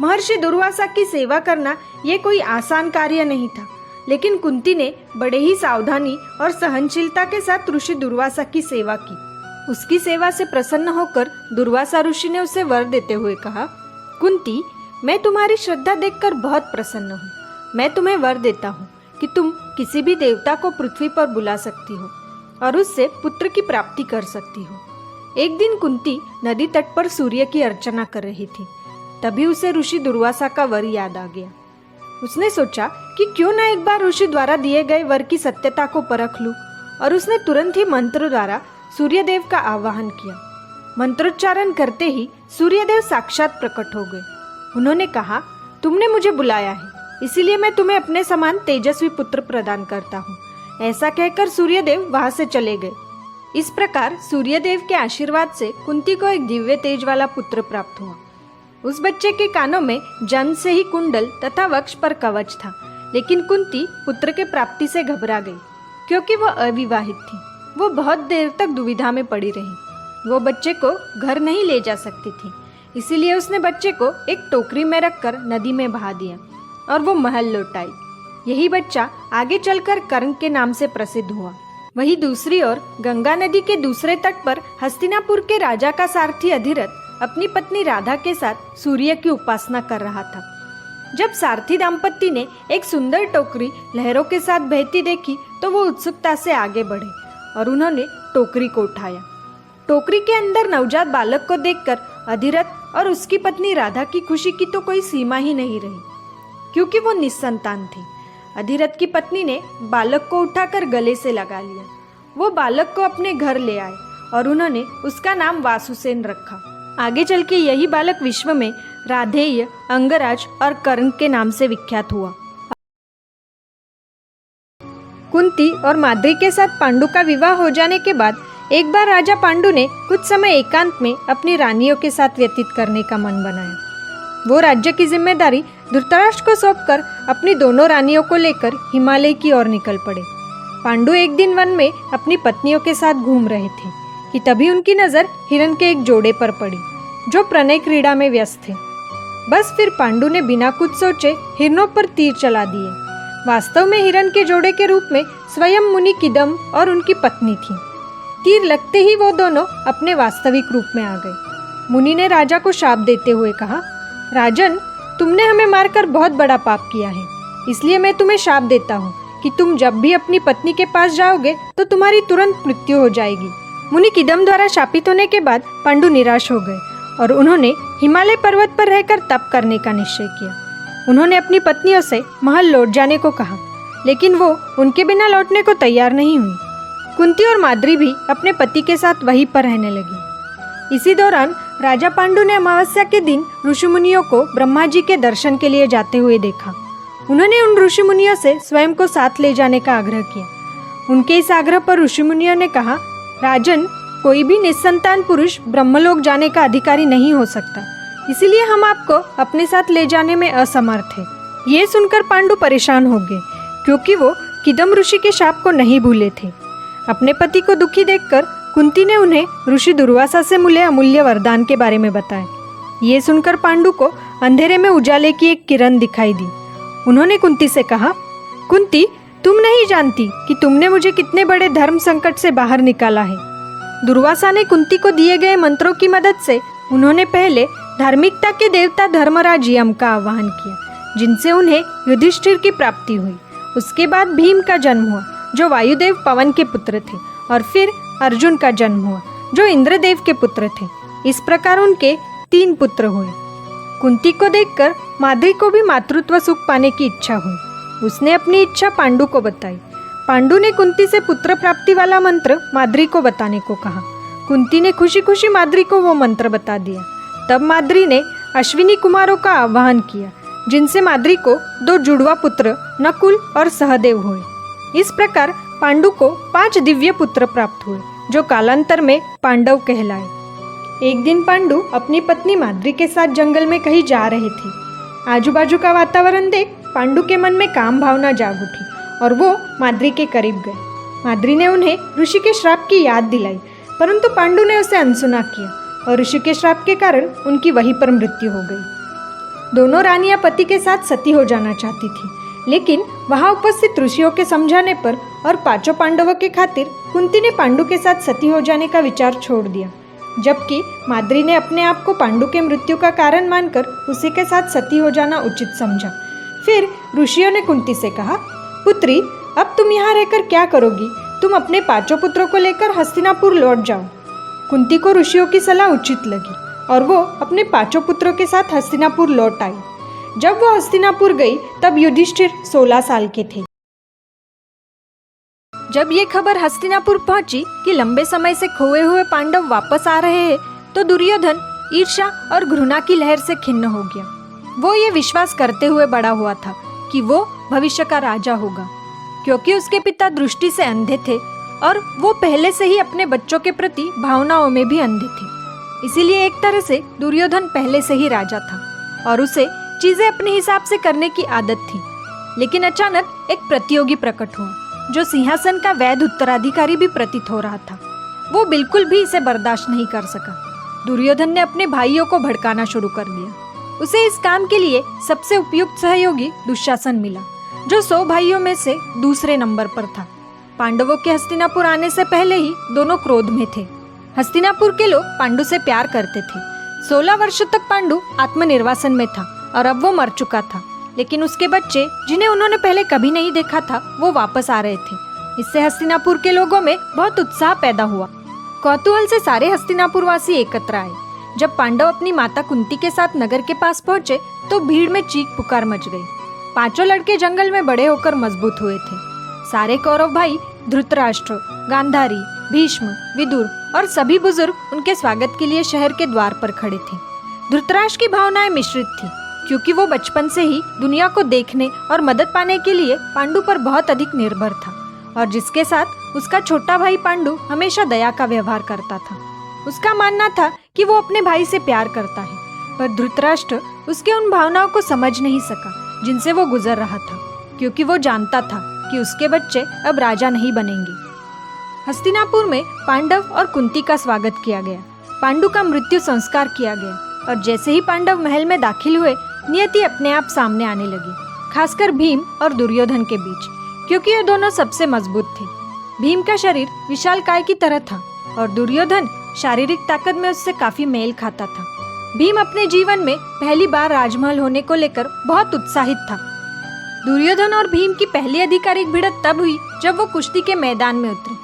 S1: महर्षि दुर्वासा की सेवा करना ये कोई आसान कार्य नहीं था, लेकिन कुंती ने बड़े ही सावधानी और सहनशीलता के साथ ऋषि दुर्वासा की सेवा की। उसकी सेवा से प्रसन्न होकर दुर्वासा ऋषि ने उसे वर देते हुए कहा, कुंती, मैं तुम्हारी श्रद्धा देखकर बहुत प्रसन्न हूँ। मैं तुम्हें वर देता हूँ कि तुम किसी भी देवता को पृथ्वी पर बुला सकती हो और उससे पुत्र की प्राप्ति कर सकती हो। एक दिन कुंती नदी तट पर सूर्य की अर्चना कर रही थी। तभी उसे ऋषि दुर्वासा का वर याद आ गया। उसने सोचा कि क्यों न एक बार ऋषि द्वारा दिए गए वर की सत्यता को परख लूं, और उसने तुरंत ही मंत्र द्वारा सूर्यदेव का आवाहन किया। मंत्रोच्चारण करते ही सूर्यदेव साक्षात प्रकट हो गए। उन्होंने कहा, तुमने मुझे बुलाया है, इसीलिए मैं तुम्हें अपने समान तेजस्वी पुत्र प्रदान करता हूँ। ऐसा कहकर सूर्यदेव वहां से चले गए। इस प्रकार सूर्यदेव के आशीर्वाद से कुंती को एक दिव्य तेज वाला पुत्र प्राप्त हुआ। उस बच्चे के कानों में जन्म से ही कुंडल तथा वक्ष पर कवच था, लेकिन कुंती पुत्र के प्राप्ति से घबरा गई क्योंकि वह अविवाहित थी। वो बहुत देर तक दुविधा में पड़ी रही। वो बच्चे को घर नहीं ले जा सकती थी, इसीलिए उसने बच्चे को एक टोकरी में रखकर नदी में बहा दिया और वो महल लौट आई। यही बच्चा आगे चलकर कर्ण के नाम से प्रसिद्ध हुआ। वहीं दूसरी ओर गंगा नदी के दूसरे तट पर हस्तिनापुर के राजा का सारथी अधिरथ अपनी पत्नी राधा के साथ सूर्य की उपासना कर रहा था। जब सारथी दाम्पत्य ने एक सुंदर टोकरी लहरों के साथ बहती देखी तो वो उत्सुकता से आगे बढ़े और उन्होंने टोकरी को उठाया। टोकरी के अंदर नवजात बालक को देखकर अधिरथ और उसकी पत्नी राधा की खुशी की तो कोई सीमा ही नहीं रही, क्योंकि वो निस्संतान थी। अधिरथ की पत्नी ने बालक को उठाकर गले से लगा लिया। वो बालक को अपने घर ले आए और उन्होंने उसका नाम वासुसेन रखा। आगे चल के यही बालक विश्व में राधेय, अंगराज और कर्ण के नाम से विख्यात हुआ। कुंती और माद्री के साथ पांडु का विवाह हो जाने के बाद एक बार राजा पांडु ने कुछ समय एकांत में अपनी रानियों के साथ व्यतीत करने का मन बनाया। वो राज्य की जिम्मेदारी धृतराष्ट्र को सौंपकर अपनी दोनों रानियों को लेकर हिमालय की ओर निकल पड़े। पांडु एक दिन वन में अपनी पत्नियों के साथ घूम रहे थे कि तभी उनकी नज़र हिरण के एक जोड़े पर पड़ी जो प्रणय क्रीड़ा में व्यस्त थे। बस फिर पांडु ने बिना कुछ सोचे हिरणों पर तीर चला दिए। वास्तव में हिरण के जोड़े के रूप में स्वयं मुनि किदम और उनकी पत्नी थी। तीर लगते ही वो दोनों अपने वास्तविक रूप में आ गए। मुनि ने राजा को शाप देते हुए कहा, राजन, तुमने हमें मारकर बहुत बड़ा पाप किया है, इसलिए मैं तुम्हें शाप देता हूँ कि तुम जब भी अपनी पत्नी के पास जाओगे तो तुम्हारी तुरंत मृत्यु हो जाएगी। मुनि किदम द्वारा शापित होने के बाद पांडु निराश हो गए और उन्होंने हिमालय पर्वत पर रहकर तप करने का निश्चय किया। उन्होंने अपनी पत्नियों से महल लौट जाने को कहा, लेकिन वो उनके बिना लौटने को तैयार नहीं हुई। कुंती और माद्री भी अपने पति के साथ वहीं पर रहने लगी। इसी दौरान राजा पांडु ने अमावस्या के दिन ऋषि मुनियों को ब्रह्मा जी के दर्शन के लिए जाते हुए देखा। उन्होंने उन ऋषि मुनियों से स्वयं को साथ ले जाने का आग्रह किया। उनके इस आग्रह पर ऋषि मुनियों ने कहा, राजन, कोई भी निस्संतान पुरुष ब्रह्मलोक जाने का अधिकारी नहीं हो सकता, इसीलिए हम आपको अपने साथ ले जाने में असमर्थ हैं। ये सुनकर पांडु परेशान हो गए, क्योंकि वो किदम ऋषि के शाप को नहीं भूले थे। अपने पति को दुखी देखकर कुंती ने उन्हें ऋषि दुर्वासा से मिले अमूल्य वरदान के बारे में बताया। ये सुनकर पांडु को अंधेरे में उजाले की एक किरण दिखाई दी। उन्होंने कुंती से कहा, कुंती, तुम नहीं जानती कि तुमने मुझे कितने बड़े धर्म संकट से बाहर निकाला है। दुर्वासा ने कुंती को दिए गए मंत्रों की मदद से उन्होंने पहले धार्मिकता के देवता धर्मराज यम का आह्वान किया, जिनसे उन्हें युधिष्ठिर की प्राप्ति हुई। उसके बाद भीम का जन्म हुआ, जो वायुदेव पवन के पुत्र थे, और फिर अर्जुन का जन्म हुआ, जो इंद्रदेव के पुत्र थे। इस प्रकार उनके 3 पुत्र हुए। कुंती को देखकर माद्री को भी मातृत्व सुख पाने की इच्छा हुई। उसने अपनी इच्छा पांडु को बताई। पांडु ने कुंती से पुत्र प्राप्ति वाला मंत्र माद्री को बताने को कहा। कुंती ने खुशी खुशी माद्री को वो मंत्र बता दिया। तब माद्री ने अश्विनी कुमारों का आह्वान किया, जिनसे माद्री को 2 जुड़वा पुत्र नकुल और सहदेव हुए। इस प्रकार पांडु को 5 दिव्य पुत्र प्राप्त हुए, जो कालांतर में पांडव कहलाए। एक दिन पांडु अपनी पत्नी माद्री के साथ जंगल में कहीं जा रहे थे। आजू बाजू का वातावरण देख पांडु के मन में काम भावना जाग उठी और वो माद्री के करीब गए। माद्री ने उन्हें ऋषि के श्राप की याद दिलाई, परंतु पांडु ने उसे अनसुना किया और ऋषि के श्राप के कारण उनकी वहीं पर मृत्यु हो गई। दोनों रानियां पति के साथ सती हो जाना चाहती थी, लेकिन वहां उपस्थित ऋषियों के समझाने पर और 5 पांडवों के खातिर कुंती ने पांडु के साथ सती हो जाने का विचार छोड़ दिया, जबकि माद्री ने अपने आप को पांडु के मृत्यु का कारण मानकर उसी के साथ सती हो जाना उचित समझा। फिर ऋषियों ने कुंती से कहा, पुत्री, अब तुम यहाँ रहकर क्या करोगी? तुम अपने 5 पुत्रों को लेकर हस्तिनापुर लौट जाओ। कुंती को ऋषियों की सलाह उचित लगी और वो अपने 5 पुत्रों के साथ हस्तिनापुर लौट आई। जब वो हस्तिनापुर गई तब युधिष्ठिर 16 साल के थे। जब ये खबर हस्तिनापुर पहुंची कि लंबे समय से खोए हुए पांडव वापस आ रहे हैं, तो दुर्योधन ईर्ष्या और घृणा की लहर से खिन्न हो गया। वो ये विश्वास करते हुए बड़ा हुआ था कि वो भविष्य का राजा होगा, क्योंकि उसके पिता दृष्टि से अंधे थे और वो पहले से ही अपने बच्चों के प्रति भावनाओं में भी अंधे थे। इसीलिए एक तरह से दुर्योधन पहले से ही राजा था और उसे चीजें अपने हिसाब से करने की आदत थी। लेकिन अचानक एक प्रतियोगी प्रकट हुआ, जो सिंहासन का वैध उत्तराधिकारी भी प्रतीत हो रहा था। वो बिल्कुल भी इसे बर्दाश्त नहीं कर सका। दुर्योधन ने अपने भाइयों को भड़काना शुरू कर दिया। उसे इस काम के लिए सबसे उपयुक्त सहयोगी दुशासन मिला। जो 100 भाइयों में से दूसरे नंबर पर था। पांडवों के हस्तिनापुर आने से पहले ही दोनों क्रोध में थे। हस्तिनापुर के लोग पांडु से प्यार करते थे। 16 वर्ष तक पांडु आत्मनिर्वासन में था और अब वो मर चुका था, लेकिन उसके बच्चे जिन्हें उन्होंने पहले कभी नहीं देखा था वो वापस आ रहे थे। इससे हस्तिनापुर के लोगों में बहुत उत्साह पैदा हुआ। कौतूहल से सारे हस्तिनापुर वासी एकत्र आए। जब पांडव अपनी माता कुंती के साथ नगर के पास पहुंचे तो भीड़ में चीख पुकार मच गई। 5 लड़के जंगल में बड़े होकर मजबूत हुए थे। सारे कौरव भाई धृतराष्ट्र, गांधारी, भीष्म, विदुर और सभी बुजुर्ग उनके स्वागत के लिए शहर के द्वार पर खड़े थे। धृतराष्ट्र की भावनाएं मिश्रित थी, क्योंकि वो बचपन से ही दुनिया को देखने और मदद पाने के लिए पांडु पर बहुत अधिक निर्भर था, और जिसके साथ उसका छोटा भाई पांडु हमेशा दया का व्यवहार करता था। उसका मानना था कि वो अपने भाई से प्यार करता है, पर धृतराष्ट्र उसके उन भावनाओं को समझ नहीं सका जिनसे वो गुजर रहा था, क्योंकि वो जानता था कि उसके बच्चे अब राजा नहीं बनेंगे। हस्तिनापुर में पांडव और कुंती का स्वागत किया गया। पांडु का मृत्यु संस्कार किया गया, और जैसे ही पांडव महल में दाखिल हुए, नियति अपने आप सामने आने लगी, खासकर भीम और दुर्योधन के बीच, क्योंकि ये दोनों सबसे मजबूत थे। भीम का शरीर विशालकाय की तरह था और दुर्योधन शारीरिक ताकत में उससे काफी मेल खाता था। भीम अपने जीवन में पहली बार राजमहल होने को लेकर बहुत उत्साहित था। दुर्योधन और भीम की पहली आधिकारिक भिड़ंत तब हुई जब वो कुश्ती के मैदान में उतरे।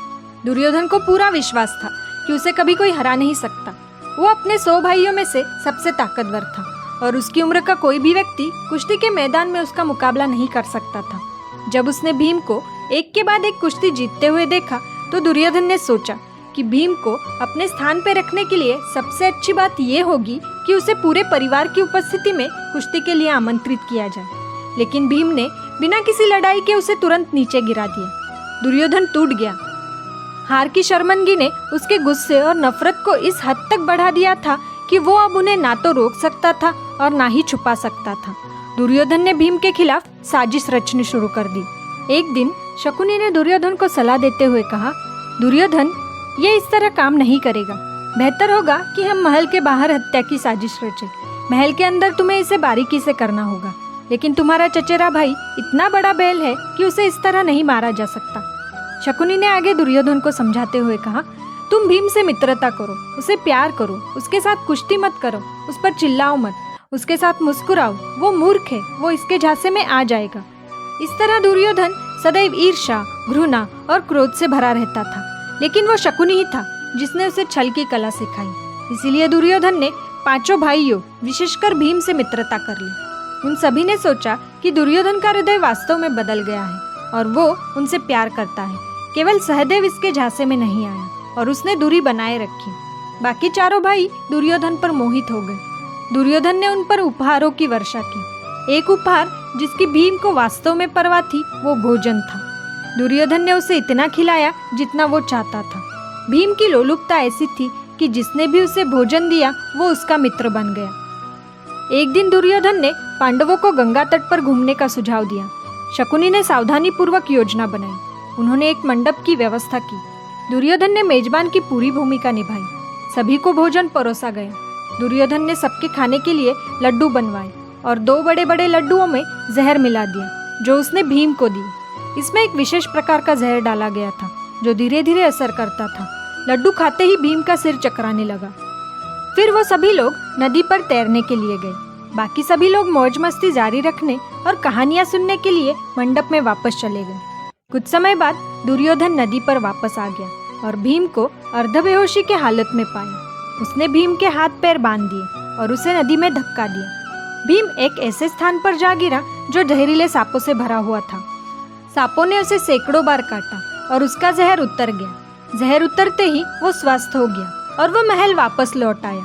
S1: दुर्योधन को पूरा विश्वास था कि उसे कभी कोई हरा नहीं सकता। वो अपने 100 भाइयों में से सबसे ताकतवर था और उसकी उम्र का कोई भी व्यक्ति कुश्ती के मैदान में उसका मुकाबला नहीं कर सकता था। जब उसने भीम को एक के बाद एक कुश्ती जीतते हुए देखा तो दुर्योधन ने सोचा कि भीम को अपने स्थान पर रखने के लिए सबसे अच्छी बात यह होगी कि उसे पूरे परिवार की उपस्थिति में कुश्ती के लिए आमंत्रित किया जाए। लेकिन भीम ने बिना किसी लड़ाई के उसे तुरंत नीचे गिरा दिया। दुर्योधन टूट गया। हार की शर्मंदगी ने उसके गुस्से और नफरत को इस हद तक बढ़ा दिया था कि वो अब उन्हें ना तो रोक सकता था और ना ही छुपा सकता था। दुर्योधन ने भीम के खिलाफ साजिश रचनी शुरू कर दी। एक दिन शकुनी ने दुर्योधन को सलाह देते हुए कहा, दुर्योधन, ये इस तरह काम नहीं करेगा। बेहतर होगा कि हम महल के बाहर हत्या की साजिश रचें। महल के अंदर तुम्हें इसे बारीकी से करना होगा, लेकिन तुम्हारा चचेरा भाई इतना बड़ा बैल है कि उसे इस तरह नहीं मारा जा सकता। शकुनी ने आगे दुर्योधन को समझाते हुए कहा, तुम भीम से मित्रता करो, उसे प्यार करो, उसके साथ कुश्ती मत करो, उस पर चिल्लाओ मत, उसके साथ मुस्कुराओ। वो मूर्ख है, वो इसके झांसे में आ जाएगा। इस तरह दुर्योधन सदैव ईर्ष्या, घृणा और क्रोध से भरा रहता था, लेकिन वो शकुनी ही था जिसने उसे छल की कला सिखाई। इसीलिए दुर्योधन ने 5 भाइयों, विशेषकर भीम से मित्रता कर ली। उन सभी ने सोचा कि दुर्योधन का हृदय वास्तव में बदल गया है और वो उनसे प्यार करता है। केवल सहदेव इसके झांसे में नहीं आया और उसने दूरी बनाए रखी। बाकी 4 भाई दुर्योधन पर मोहित हो गए। दुर्योधन ने उन पर उपहारों की वर्षा की। एक उपहार जिसकी भीम को वास्तव में परवाह थी वो भोजन था। दुर्योधन ने उसे इतना खिलाया जितना वो चाहता था। भीम की लोलुपता ऐसी थी कि जिसने भी उसे भोजन दिया वो उसका मित्र बन गया। एक दिन दुर्योधन ने पांडवों को गंगा तट पर घूमने का सुझाव दिया। शकुनी ने सावधानी पूर्वक योजना बनाई। उन्होंने एक मंडप की व्यवस्था की। दुर्योधन ने मेजबान की पूरी भूमिका निभाई। सभी को भोजन परोसा गया। दुर्योधन ने सबके खाने के लिए लड्डू बनवाए और 2 बड़े बड़े लड्डुओं में जहर मिला दिया, जो उसने भीम को दी। इसमें एक विशेष प्रकार का जहर डाला गया था जो धीरे धीरे असर करता था। लड्डू खाते ही भीम का सिर चकराने लगा। फिर वो सभी लोग नदी पर तैरने के लिए गए। बाकी सभी लोग मौज मस्ती जारी रखने और कहानियां सुनने के लिए मंडप में वापस चले गए। कुछ समय बाद दुर्योधन नदी पर वापस आ गया और भीम को अर्धबेहोशी के हालत में पाया। उसने भीम के हाथ पैर बांध दिए और उसे नदी में धक्का दिया। भीम एक ऐसे स्थान पर जा गिरा जो जहरीले सांपों से भरा हुआ था। सांपों ने उसे सैकड़ों बार काटा और उसका जहर उतर गया। जहर उतरते ही वो स्वस्थ हो गया और वो महल वापस लौट आया।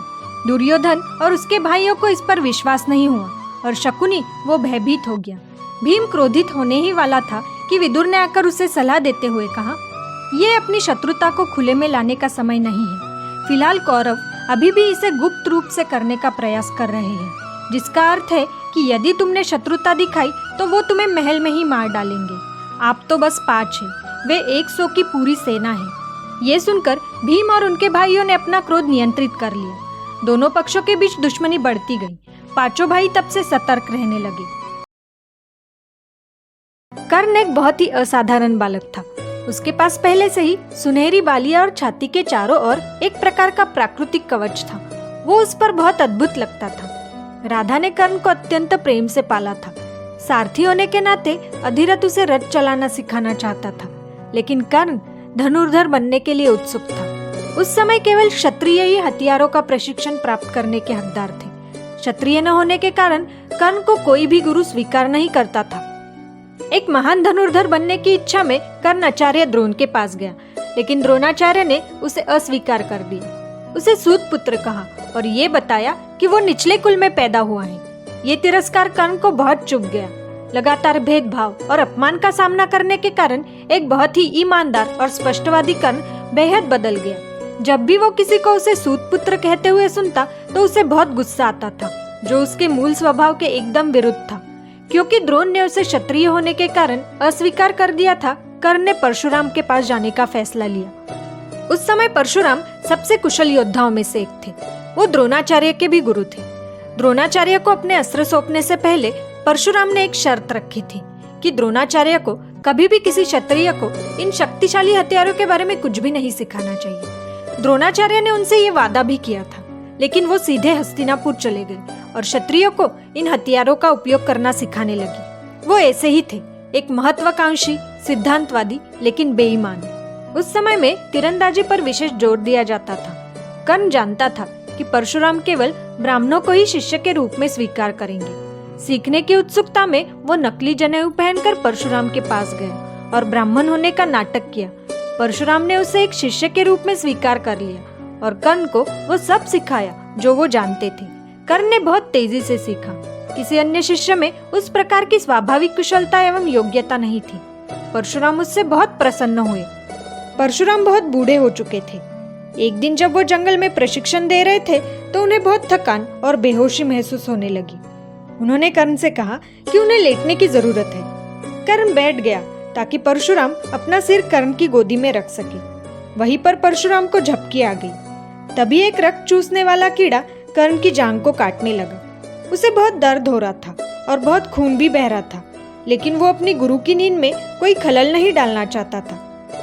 S1: दुर्योधन और उसके भाइयों को इस पर विश्वास नहीं हुआ और शकुनी वो भयभीत हो गया। भीम क्रोधित होने ही वाला था कि विदुर ने आकर उसे सलाह देते हुए कहा, ये अपनी शत्रुता को खुले में लाने का समय नहीं है। फिलहाल कौरव अभी भी इसे गुप्त रूप से करने का प्रयास कर रहे हैं, जिसका अर्थ है कि यदि तुमने शत्रुता दिखाई तो वो तुम्हें महल में ही मार डालेंगे। आप तो बस 5 हैं, वे 100 की पूरी सेना है। ये सुनकर भीम और उनके भाइयों ने अपना क्रोध नियंत्रित कर लिया। दोनों पक्षों के बीच दुश्मनी बढ़ती गई। 5 भाई तब से सतर्क रहने लगे। कर्ण एक बहुत ही असाधारण बालक था। उसके पास पहले से ही सुनहरी बालियां और छाती के चारों ओर एक प्रकार का प्राकृतिक कवच था। वो उस पर बहुत अद्भुत लगता था। राधा ने कर्ण को अत्यंत प्रेम से पाला था। सारथी होने के नाते अधिरथ उसे रथ चलाना सिखाना चाहता था, लेकिन कर्ण धनुर्धर बनने के लिए उत्सुक था। उस समय केवल क्षत्रिय ही हथियारों का प्रशिक्षण प्राप्त करने के हकदार थे। क्षत्रिय न होने के कारण कर्ण को कोई भी गुरु स्वीकार नहीं करता था। एक महान धनुर्धर बनने की इच्छा में कर्ण आचार्य द्रोण के पास गया, लेकिन द्रोणाचार्य ने उसे अस्वीकार कर दिया। उसे सूत पुत्र कहा और ये बताया कि वो निचले कुल में पैदा हुआ है। ये तिरस्कार कर्ण को बहुत चुभ गया। लगातार भेदभाव और अपमान का सामना करने के कारण एक बहुत ही ईमानदार और स्पष्टवादी कर्ण बेहद बदल गया। जब भी वो किसी को उसे सूत पुत्र कहते हुए सुनता तो उसे बहुत गुस्सा आता था, जो उसके मूल स्वभाव के एकदम विरुद्ध था। क्योंकि द्रोण ने उसे क्षत्रिय होने के कारण अस्वीकार कर दिया था, कर्ण ने परशुराम के पास जाने का फैसला लिया। उस समय परशुराम सबसे कुशल योद्धाओं में से एक थे। वो द्रोणाचार्य के भी गुरु थे। द्रोणाचार्य को अपने अस्त्र सौंपने से पहले परशुराम ने एक शर्त रखी थी कि द्रोणाचार्य को कभी भी किसी क्षत्रिय को इन शक्तिशाली हथियारों के बारे में कुछ भी नहीं सिखाना चाहिए। द्रोणाचार्य ने उनसे ये वादा भी किया था, लेकिन वो सीधे हस्तिनापुर चले गए और क्षत्रियों को इन हथियारों का उपयोग करना सिखाने लगे। वो ऐसे ही थे, एक महत्वाकांक्षी, सिद्धांतवादी, लेकिन बेईमान। उस समय में तीरंदाजी पर विशेष जोर दिया जाता था। कर्ण जानता था कि परशुराम केवल ब्राह्मणों को ही शिष्य के रूप में स्वीकार करेंगे। सीखने की उत्सुकता में वो नकली जनेऊ पहनकर परशुराम के पास गया और ब्राह्मण होने का नाटक किया। परशुराम ने उसे एक शिष्य के रूप में स्वीकार कर लिया और कर्ण को वो सब सिखाया जो वो जानते थे। कर्ण ने बहुत तेजी से सीखा। किसी अन्य शिष्य में उस प्रकार की स्वाभाविक कुशलता एवं योग्यता नहीं थी। परशुराम उससे बहुत प्रसन्न हुए। परशुराम बहुत बूढ़े हो चुके थे। एक दिन जब वो जंगल में प्रशिक्षण दे रहे थे तो उन्हें बहुत थकान और बेहोशी महसूस होने लगी। उन्होंने कर्ण से कहा कि उन्हें लेटने की जरूरत है। कर्ण बैठ गया ताकि परशुराम अपना सिर कर्ण की गोदी में रख सके। वहीं पर परशुराम को झपकी आ गई। तभी एक रक्त चूसने वाला कीड़ा कर्ण की जांघ को काटने लगा। उसे बहुत दर्द हो रहा था और बहुत खून भी बह रहा था, लेकिन वो अपनी गुरु की नींद में कोई खलल नहीं डालना चाहता था।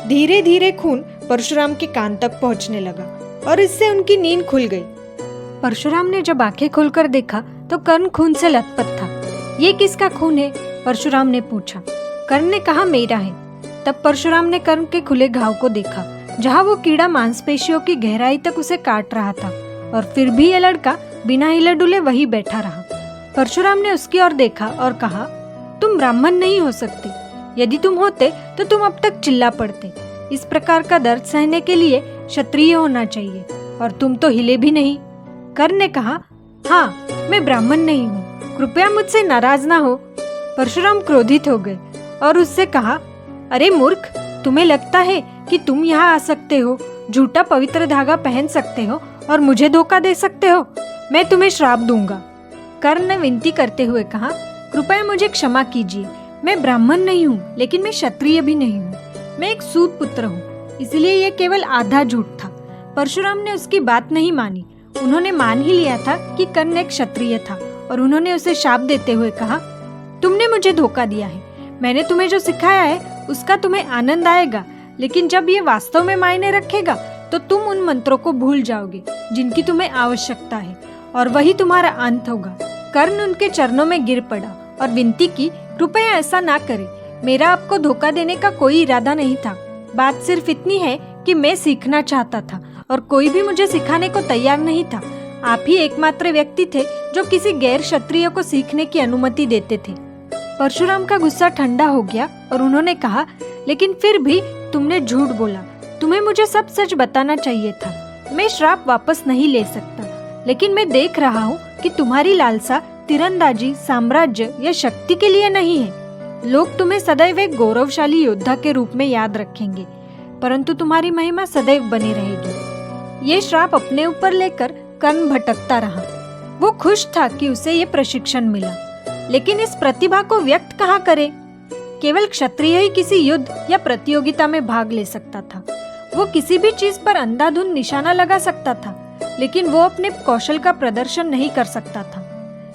S1: धीरे धीरे खून परशुराम के कान तक पहुंचने लगा और इससे उनकी नींद खुल गई। परशुराम ने जब आंखें खोलकर देखा तो कर्ण खून से लथपथ था। ये किसका खून है? परशुराम ने पूछा। कर्ण ने कहा, मेरा है। तब परशुराम ने कर्ण के खुले घाव को देखा, जहाँ वो कीड़ा मांसपेशियों की गहराई तक उसे काट रहा था, और फिर भी ये लड़का बिना हिले डुले वही बैठा रहा। परशुराम ने उसकी ओर देखा और कहा, तुम ब्राह्मण नहीं हो सकती। यदि तुम होते तो तुम अब तक चिल्ला पड़ते। इस प्रकार का दर्द सहने के लिए क्षत्रिय होना चाहिए, और तुम तो हिले भी नहीं। कर्ण ने कहा, हाँ, मैं ब्राह्मण नहीं हूँ, कृपया मुझसे नाराज ना हो। परशुराम क्रोधित हो गए और उससे कहा, अरे मूर्ख, तुम्हें लगता है कि तुम यहाँ आ सकते हो, झूठा पवित्र धागा पहन सकते हो और मुझे धोखा दे सकते हो? मैं तुम्हें श्राप दूंगा। कर्ण ने विनती करते हुए कहा, कृपया मुझे क्षमा कीजिए। मैं ब्राह्मण नहीं हूँ, लेकिन मैं क्षत्रिय भी नहीं हूँ। मैं एक सूत पुत्र हूँ, इसलिए यह केवल आधा झूठ था। परशुराम ने उसकी बात नहीं मानी। उन्होंने मान ही लिया था कि कर्ण एक क्षत्रिय था और उन्होंने उसे शाप देते हुए कहा, तुमने मुझे धोखा दिया है। मैंने तुम्हें जो सिखाया है उसका तुम्हें आनंद आएगा, लेकिन जब ये वास्तव में मायने रखेगा तो तुम उन मंत्रों को भूल जाओगे जिनकी तुम्हें आवश्यकता है, और वही तुम्हारा अंत होगा। कर्ण उनके चरणों में गिर पड़ा और विनती की, कृपया ऐसा ना करें। मेरा आपको धोखा देने का कोई इरादा नहीं था। बात सिर्फ इतनी है कि मैं सीखना चाहता था और कोई भी मुझे सिखाने को तैयार नहीं था। आप ही एकमात्र व्यक्ति थे जो किसी गैर क्षत्रिय को सीखने की अनुमति देते थे। परशुराम का गुस्सा ठंडा हो गया और उन्होंने कहा, लेकिन फिर भी तुमने झूठ बोला। तुम्हें मुझे सब सच बताना चाहिए था। मैं श्राप वापस नहीं ले सकता, लेकिन मैं देख रहा हूँ कि तुम्हारी लालसा तीरंदाजी, साम्राज्य या शक्ति के लिए नहीं है। लोग तुम्हें सदैव एक गौरवशाली योद्धा के रूप में याद रखेंगे, परंतु तुम्हारी महिमा सदैव बनी रहेगी। ये श्राप अपने ऊपर लेकर कर्ण भटकता रहा। वो खुश था कि उसे ये प्रशिक्षण मिला, लेकिन इस प्रतिभा को व्यक्त कहाँ करे? केवल क्षत्रिय ही किसी युद्ध या प्रतियोगिता में भाग ले सकता था। वो किसी भी चीज पर अंधाधुंध निशाना लगा सकता था, लेकिन वो अपने कौशल का प्रदर्शन नहीं कर सकता था।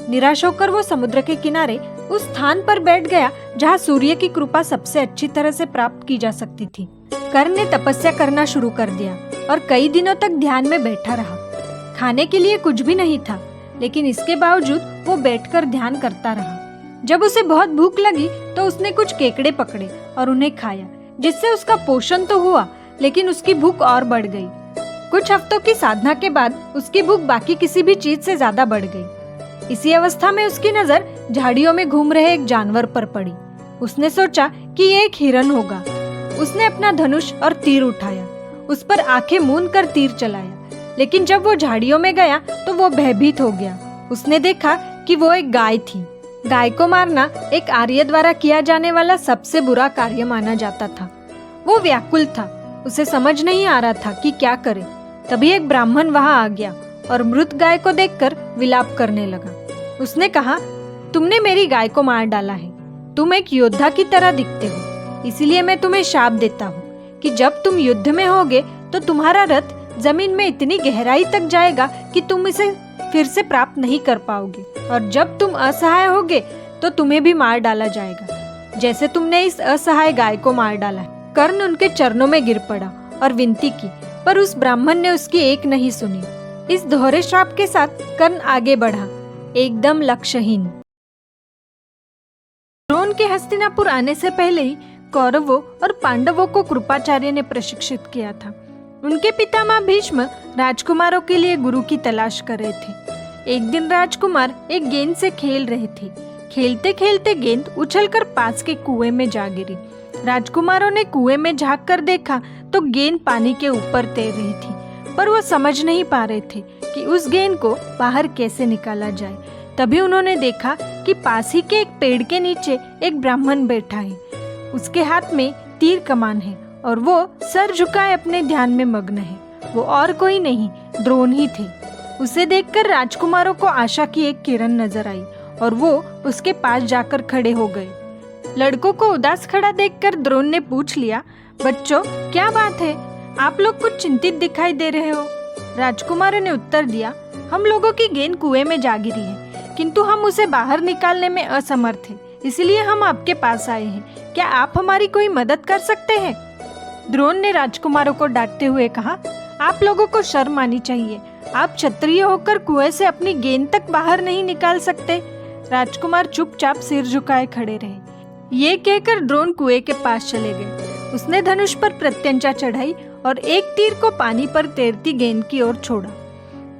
S1: निराश होकर वो समुद्र के किनारे उस स्थान पर बैठ गया जहाँ सूर्य की कृपा सबसे अच्छी तरह से प्राप्त की जा सकती थी। कर्ण ने तपस्या करना शुरू कर दिया और कई दिनों तक ध्यान में बैठा रहा। खाने के लिए कुछ भी नहीं था, लेकिन इसके बावजूद वो बैठकर ध्यान करता रहा। जब उसे बहुत भूख लगी तो उसने कुछ केकड़े पकड़े और उन्हें खाया, जिससे उसका पोषण तो हुआ, लेकिन उसकी भूख और बढ़ गई। कुछ हफ्तों की साधना के बाद उसकी भूख बाकी किसी भी चीज से ज्यादा बढ़ गई। इसी अवस्था में उसकी नजर झाड़ियों में घूम रहे एक जानवर पर पड़ी। उसने सोचा कि ये एक हिरन होगा। उसने अपना धनुष और तीर उठाया, उस पर आंखें मूंद कर तीर चलाया, लेकिन जब वो झाड़ियों में गया तो वो भयभीत हो गया। उसने देखा कि वो एक गाय थी। गाय को मारना एक आर्य द्वारा किया जाने वाला सबसे बुरा कार्य माना जाता था। वो व्याकुल था, उसे समझ नहीं आ रहा था कि क्या करे। तभी एक ब्राह्मण वहां आ गया और मृत गाय को देखकर विलाप करने लगा। उसने कहा, तुमने मेरी गाय को मार डाला है। तुम एक योद्धा की तरह दिखते हो, इसलिए मैं तुम्हें शाप देता हूँ कि जब तुम युद्ध में होगे तो तुम्हारा रथ जमीन में इतनी गहराई तक जाएगा कि तुम इसे फिर से प्राप्त नहीं कर पाओगे, और जब तुम असहाय होगे तो तुम्हें भी मार डाला जाएगा, जैसे तुमने इस असहाय गाय को मार डाला है। कर्ण उनके चरणों में गिर पड़ा और विनती की, पर उस ब्राह्मण ने उसकी एक नहीं सुनी। इस दोहरे श्राप के साथ कर्ण आगे बढ़ा, एकदम लक्ष्यहीन। द्रोण के हस्तिनापुर आने से पहले ही कौरवों और पांडवों को कृपाचार्य ने प्रशिक्षित किया था। उनके पितामह भीष्म राजकुमारों के लिए गुरु की तलाश कर रहे थे। एक दिन राजकुमार एक गेंद से खेल रहे थे। खेलते खेलते गेंद उछलकर पास के कुएं में जा गिरी। राजकुमारों ने कुएं में झांक कर देखा तो गेंद पानी के ऊपर तैर रही थी, पर वो समझ नहीं पा रहे थे कि उस गेंद को बाहर कैसे निकाला जाए। तभी उन्होंने देखा कि पास ही के एक पेड़ के नीचे एक ब्राह्मण बैठा है। उसके हाथ में तीर कमान है और वो सर झुकाए अपने ध्यान में मग्न है। वो और कोई नहीं, द्रोण ही थे। उसे देखकर राजकुमारों को आशा की एक किरण नजर आई और वो उसके पास जाकर खड़े हो गए। लड़कों को उदास खड़ा देखकर द्रोण ने पूछ लिया, बच्चों क्या बात है, आप लोग कुछ चिंतित दिखाई दे रहे हो। राजकुमारों ने उत्तर दिया, हम लोगों की गेंद कुएं में जा गिरी है, किंतु हम उसे बाहर निकालने में असमर्थ हैं, इसलिए हम आपके पास आए हैं। क्या आप हमारी कोई मदद कर सकते हैं? द्रोण ने राजकुमारों को डांटते हुए कहा, आप लोगों को शर्म आनी चाहिए। आप क्षत्रिय होकर कुएं से अपनी गेंद तक बाहर नहीं निकाल सकते। राजकुमार चुपचाप सिर झुकाए खड़े रहे। ये कहकर द्रोण कुएं के पास चले गए। उसने धनुष पर प्रत्यंचा चढ़ाई और एक तीर को पानी पर तैरती गेंद की ओर छोड़ा।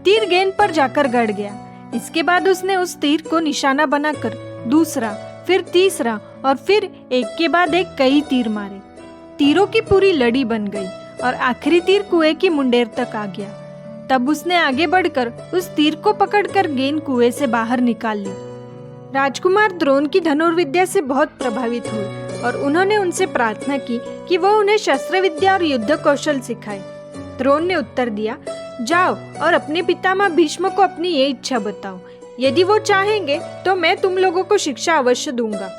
S1: तीर गेंद पर जाकर गड़ गया। इसके बाद उसने उस तीर को निशाना बनाकर दूसरा, फिर तीसरा और फिर एक के बाद एक कई तीर मारे। तीरों की पूरी लड़ी बन गई और आखिरी तीर कुएं की मुंडेर तक आ गया। तब उसने आगे बढ़कर उस तीर को पकड़कर गेंद कुएं से बाहर निकाल ली। राजकुमार द्रोण की धनुर्विद्या से बहुत प्रभावित हुए और उन्होंने उनसे प्रार्थना की कि वो उन्हें शस्त्र विद्या और युद्ध कौशल सिखाए। द्रोण ने उत्तर दिया, जाओ और अपने पितामह भीष्म को अपनी ये इच्छा बताओ। यदि वो चाहेंगे तो मैं तुम लोगों को शिक्षा अवश्य दूंगा।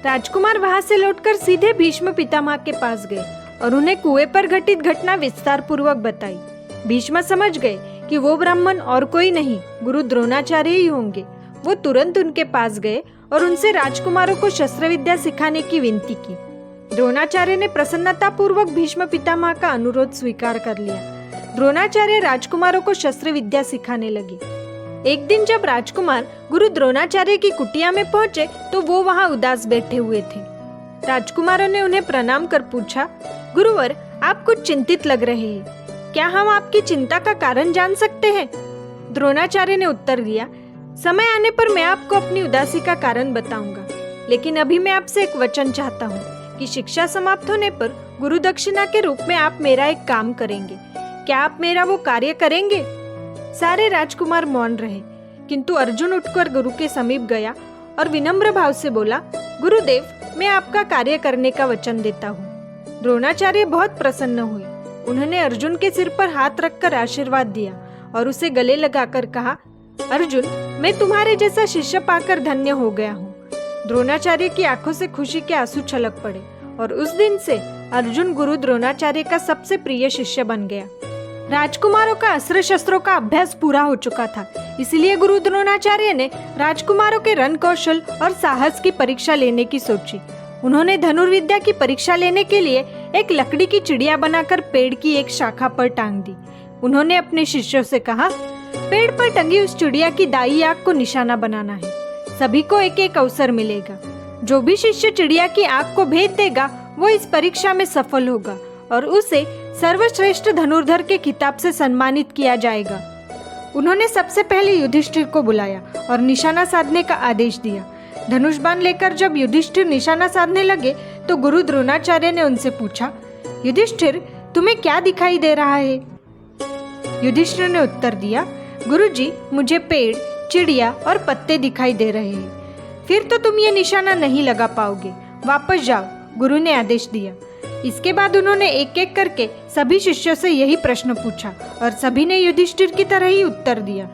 S1: राजकुमार वहां से लौटकर सीधे भीष्म पितामह के पास गए और उन्हें कुएं पर घटित घटना विस्तार पूर्वक बताई। भीष्म समझ गए कि वो ब्राह्मण और कोई नहीं, गुरु द्रोणाचार्य ही होंगे। वो तुरंत उनके पास गए और उनसे राजकुमारों को शस्त्र विद्या सिखाने की विनती की। द्रोणाचार्य ने प्रसन्नता पूर्वक भीष्म पितामह का अनुरोध स्वीकार कर लिया। द्रोणाचार्य राजकुमारों को शस्त्र विद्या सिखाने लगे। एक दिन जब राजकुमार गुरु द्रोणाचार्य की कुटिया में पहुंचे तो वो वहां उदास बैठे हुए थे। राजकुमारों ने उन्हें प्रणाम कर पूछा, गुरुवर आप कुछ चिंतित लग रहे हैं, क्या हम आपकी चिंता का कारण जान सकते हैं? द्रोणाचार्य ने उत्तर दिया, समय आने पर मैं आपको अपनी उदासी का कारण बताऊंगा, लेकिन अभी मैं आपसे एक वचन चाहता हूँ कि शिक्षा समाप्त होने पर गुरु दक्षिणा के रूप में आप मेरा एक काम करेंगे। क्या आप मेरा वो कार्य करेंगे? सारे राजकुमार मौन रहे, किंतु अर्जुन उठकर गुरु के समीप गया और विनम्र भाव से बोला, गुरुदेव मैं आपका कार्य करने का वचन देता हूँ। द्रोणाचार्य बहुत प्रसन्न हुए। उन्होंने अर्जुन के सिर पर हाथ रखकर आशीर्वाद दिया और उसे गले लगाकर कहा, अर्जुन मैं तुम्हारे जैसा शिष्य पाकर धन्य हो गया हूँ। द्रोणाचार्य की आंखों से खुशी के आंसू छलक पड़े और उस दिन से अर्जुन गुरु द्रोणाचार्य का सबसे प्रिय शिष्य बन गया। राजकुमारों का अस्त्र शस्त्रों का अभ्यास पूरा हो चुका था, इसलिए गुरु द्रोणाचार्य ने राजकुमारों के रण कौशल और साहस की परीक्षा लेने की सोची। उन्होंने धनुर्विद्या की परीक्षा लेने के लिए एक लकड़ी की चिड़िया बनाकर पेड़ की एक शाखा पर टांग दी। उन्होंने अपने शिष्यों से कहा, पेड़ पर टंगी उस चिड़िया की दाई आंख को निशाना बनाना है। सभी को एक एक अवसर मिलेगा। जो भी शिष्य चिड़िया की आंख को भेद देगा वो इस परीक्षा में सफल होगा और उसे सर्वश्रेष्ठ धनुर्धर के खिताब से सम्मानित किया जाएगा। उन्होंने सबसे पहले युधिष्ठिर को बुलाया और निशाना साधने का आदेश दिया। धनुष बाण लेकर जब युधिष्ठिर निशाना साधने लगे तो गुरु द्रोणाचार्य ने उनसे पूछा, युधिष्ठिर, तुम्हें क्या दिखाई दे रहा है? युधिष्ठिर ने उत्तर दिया, गुरुजी, मुझे पेड़, चिड़िया और पत्ते दिखाई दे रहे हैं। फिर तो तुम ये निशाना नहीं लगा पाओगे, वापस जाओ, गुरु ने आदेश दिया। इसके बाद उन्होंने एक एक करके सभी शिष्यों से यही प्रश्न पूछा और सभी ने युधिष्ठिर की तरह ही उत्तर दिया।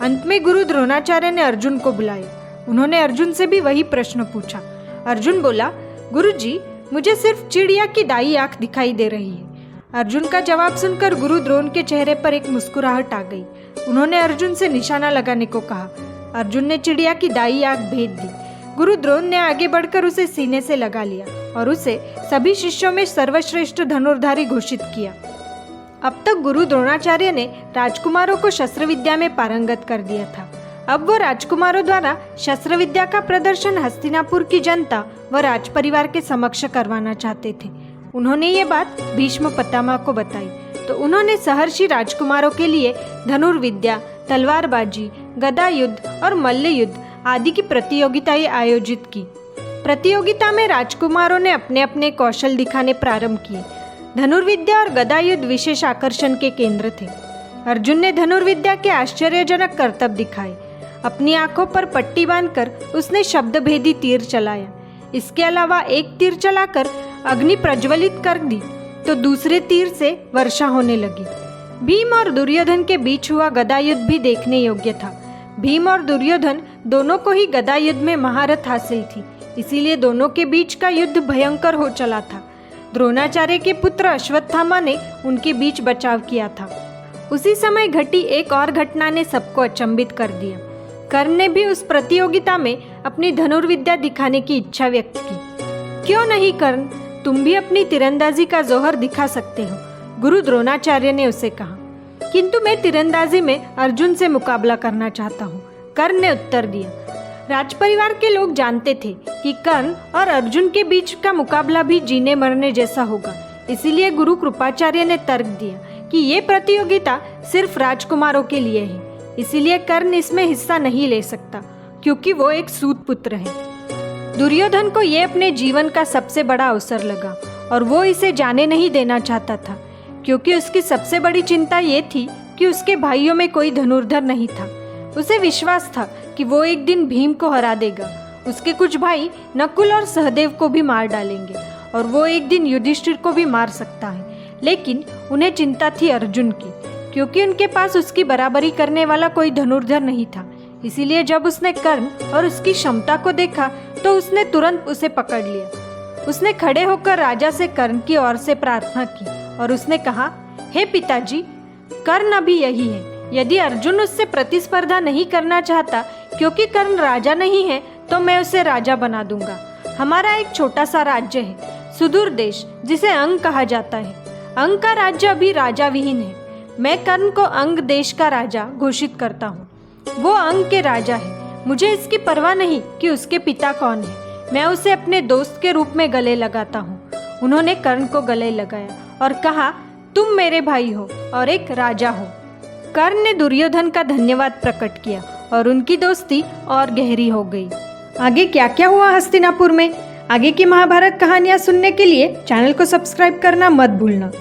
S1: अंत में गुरु द्रोणाचार्य ने अर्जुन को बुलाया। उन्होंने अर्जुन से भी वही प्रश्न पूछा। अर्जुन बोला, गुरुजी, मुझे सिर्फ चिड़िया की दाई आंख दिखाई दे रही है। अर्जुन का जवाब सुनकर गुरु द्रोण के चेहरे पर एक मुस्कुराहट आ गई। उन्होंने अर्जुन से निशाना लगाने को कहा। अर्जुन ने चिड़िया की दाई आंख भेद दी। गुरु द्रोण ने आगे बढ़कर उसे सीने से लगा लिया और उसे सभी शिष्यों में सर्वश्रेष्ठ धनुर्धारी घोषित किया। अब तक गुरु द्रोणाचार्य ने राजकुमारों को शस्त्र विद्या में पारंगत कर दिया था। अब वो राजकुमारों द्वारा शस्त्र विद्या का प्रदर्शन हस्तिनापुर की जनता व राज परिवार के समक्ष करवाना चाहते थे। उन्होंने ये बात भीष्म पितामह को बताई तो उन्होंने सहर्षि राजकुमारों के लिए धनुर्विद्या, तलवारबाजी, गदा युद्ध और मल्ल युद्ध आदि की प्रतियोगिताएं आयोजित की। प्रतियोगिता में राजकुमारों ने अपने अपने कौशल दिखाने प्रारंभ किए। धनुर्विद्या और गदा युद्ध विशेष आकर्षण के केंद्र थे। अर्जुन ने धनुर्विद्या के आश्चर्यजनक करतब दिखाए। अपनी आंखों पर पट्टी बांधकर उसने शब्दभेदी तीर चलाया। इसके अलावा एक तीर चलाकर अग्नि प्रज्वलित कर दी तो दूसरे तीर से वर्षा होने लगी। भीम और दुर्योधन के बीच हुआ गदा युद्ध भी देखने योग्य था। भीम और दुर्योधन दोनों को ही गदा युद्ध में महारत हासिल थी, इसीलिए दोनों के बीच का युद्ध भयंकर हो चला था। द्रोणाचार्य के पुत्र अश्वत्थामा ने उनके बीच बचाव किया था। उसी समय घटी एक और घटना ने सबको अचंभित कर दिया। कर्ण ने भी उस प्रतियोगिता में अपनी धनुर्विद्या दिखाने की इच्छा व्यक्त की। क्यों नहीं कर्ण, तुम भी अपनी तीरंदाजी का जोहर दिखा सकते हो, गुरु द्रोणाचार्य ने उसे कहा। किंतु मैं तीरंदाजी में अर्जुन से मुकाबला करना चाहता हूँ, कर्ण ने उत्तर दिया। राजपरिवार के लोग जानते थे कि कर्ण और अर्जुन के बीच का मुकाबला भी जीने मरने जैसा होगा, इसीलिए गुरु कृपाचार्य ने तर्क दिया कि ये प्रतियोगिता सिर्फ राजकुमारों के लिए है, इसीलिए कर्ण इसमें हिस्सा नहीं ले सकता क्योंकि वो एक सूत पुत्र है। दुर्योधन को ये अपने जीवन का सबसे बड़ा अवसर लगा और वो इसे जाने नहीं देना चाहता था, क्योंकि उसकी सबसे बड़ी चिंता ये थी कि उसके भाइयों में कोई धनुर्धर नहीं था। उसे विश्वास था कि वो एक दिन भीम को हरा देगा। उसके कुछ भाई नकुल और सहदेव को भी मार डालेंगे और वो एक दिन युधिष्ठिर को भी मार सकता है। लेकिन उन्हें चिंता थी अर्जुन की, क्योंकि उनके पास उसकी बराबरी करने वाला कोई धनुर्धर नहीं था। इसीलिए जब उसने कर्ण और उसकी क्षमता को देखा तो उसने तुरंत उसे पकड़ लिया। उसने खड़े होकर राजा से कर्ण की ओर से प्रार्थना की और उसने कहा, हे पिताजी, कर्ण अभी यही है। यदि अर्जुन उससे प्रतिस्पर्धा नहीं करना चाहता क्योंकि कर्ण राजा नहीं है तो मैं उसे राजा बना दूंगा। हमारा एक छोटा सा राज्य है, सुदूर देश, जिसे अंग कहा जाता है। अंग का राज्य अभी राजा विहीन है। मैं कर्ण को अंग देश का राजा घोषित करता हूँ। वो अंग के राजा है। मुझे इसकी परवाह नहीं कि उसके पिता कौन है। मैं उसे अपने दोस्त के रूप में गले लगाता हूँ। उन्होंने कर्ण को गले लगाया और कहा, तुम मेरे भाई हो और एक राजा हो। कर्ण ने दुर्योधन का धन्यवाद प्रकट किया और उनकी दोस्ती और गहरी हो गई। आगे क्या क्या हुआ हस्तिनापुर में, आगे की महाभारत कहानियाँ सुनने के लिए चैनल को सब्सक्राइब करना मत भूलना।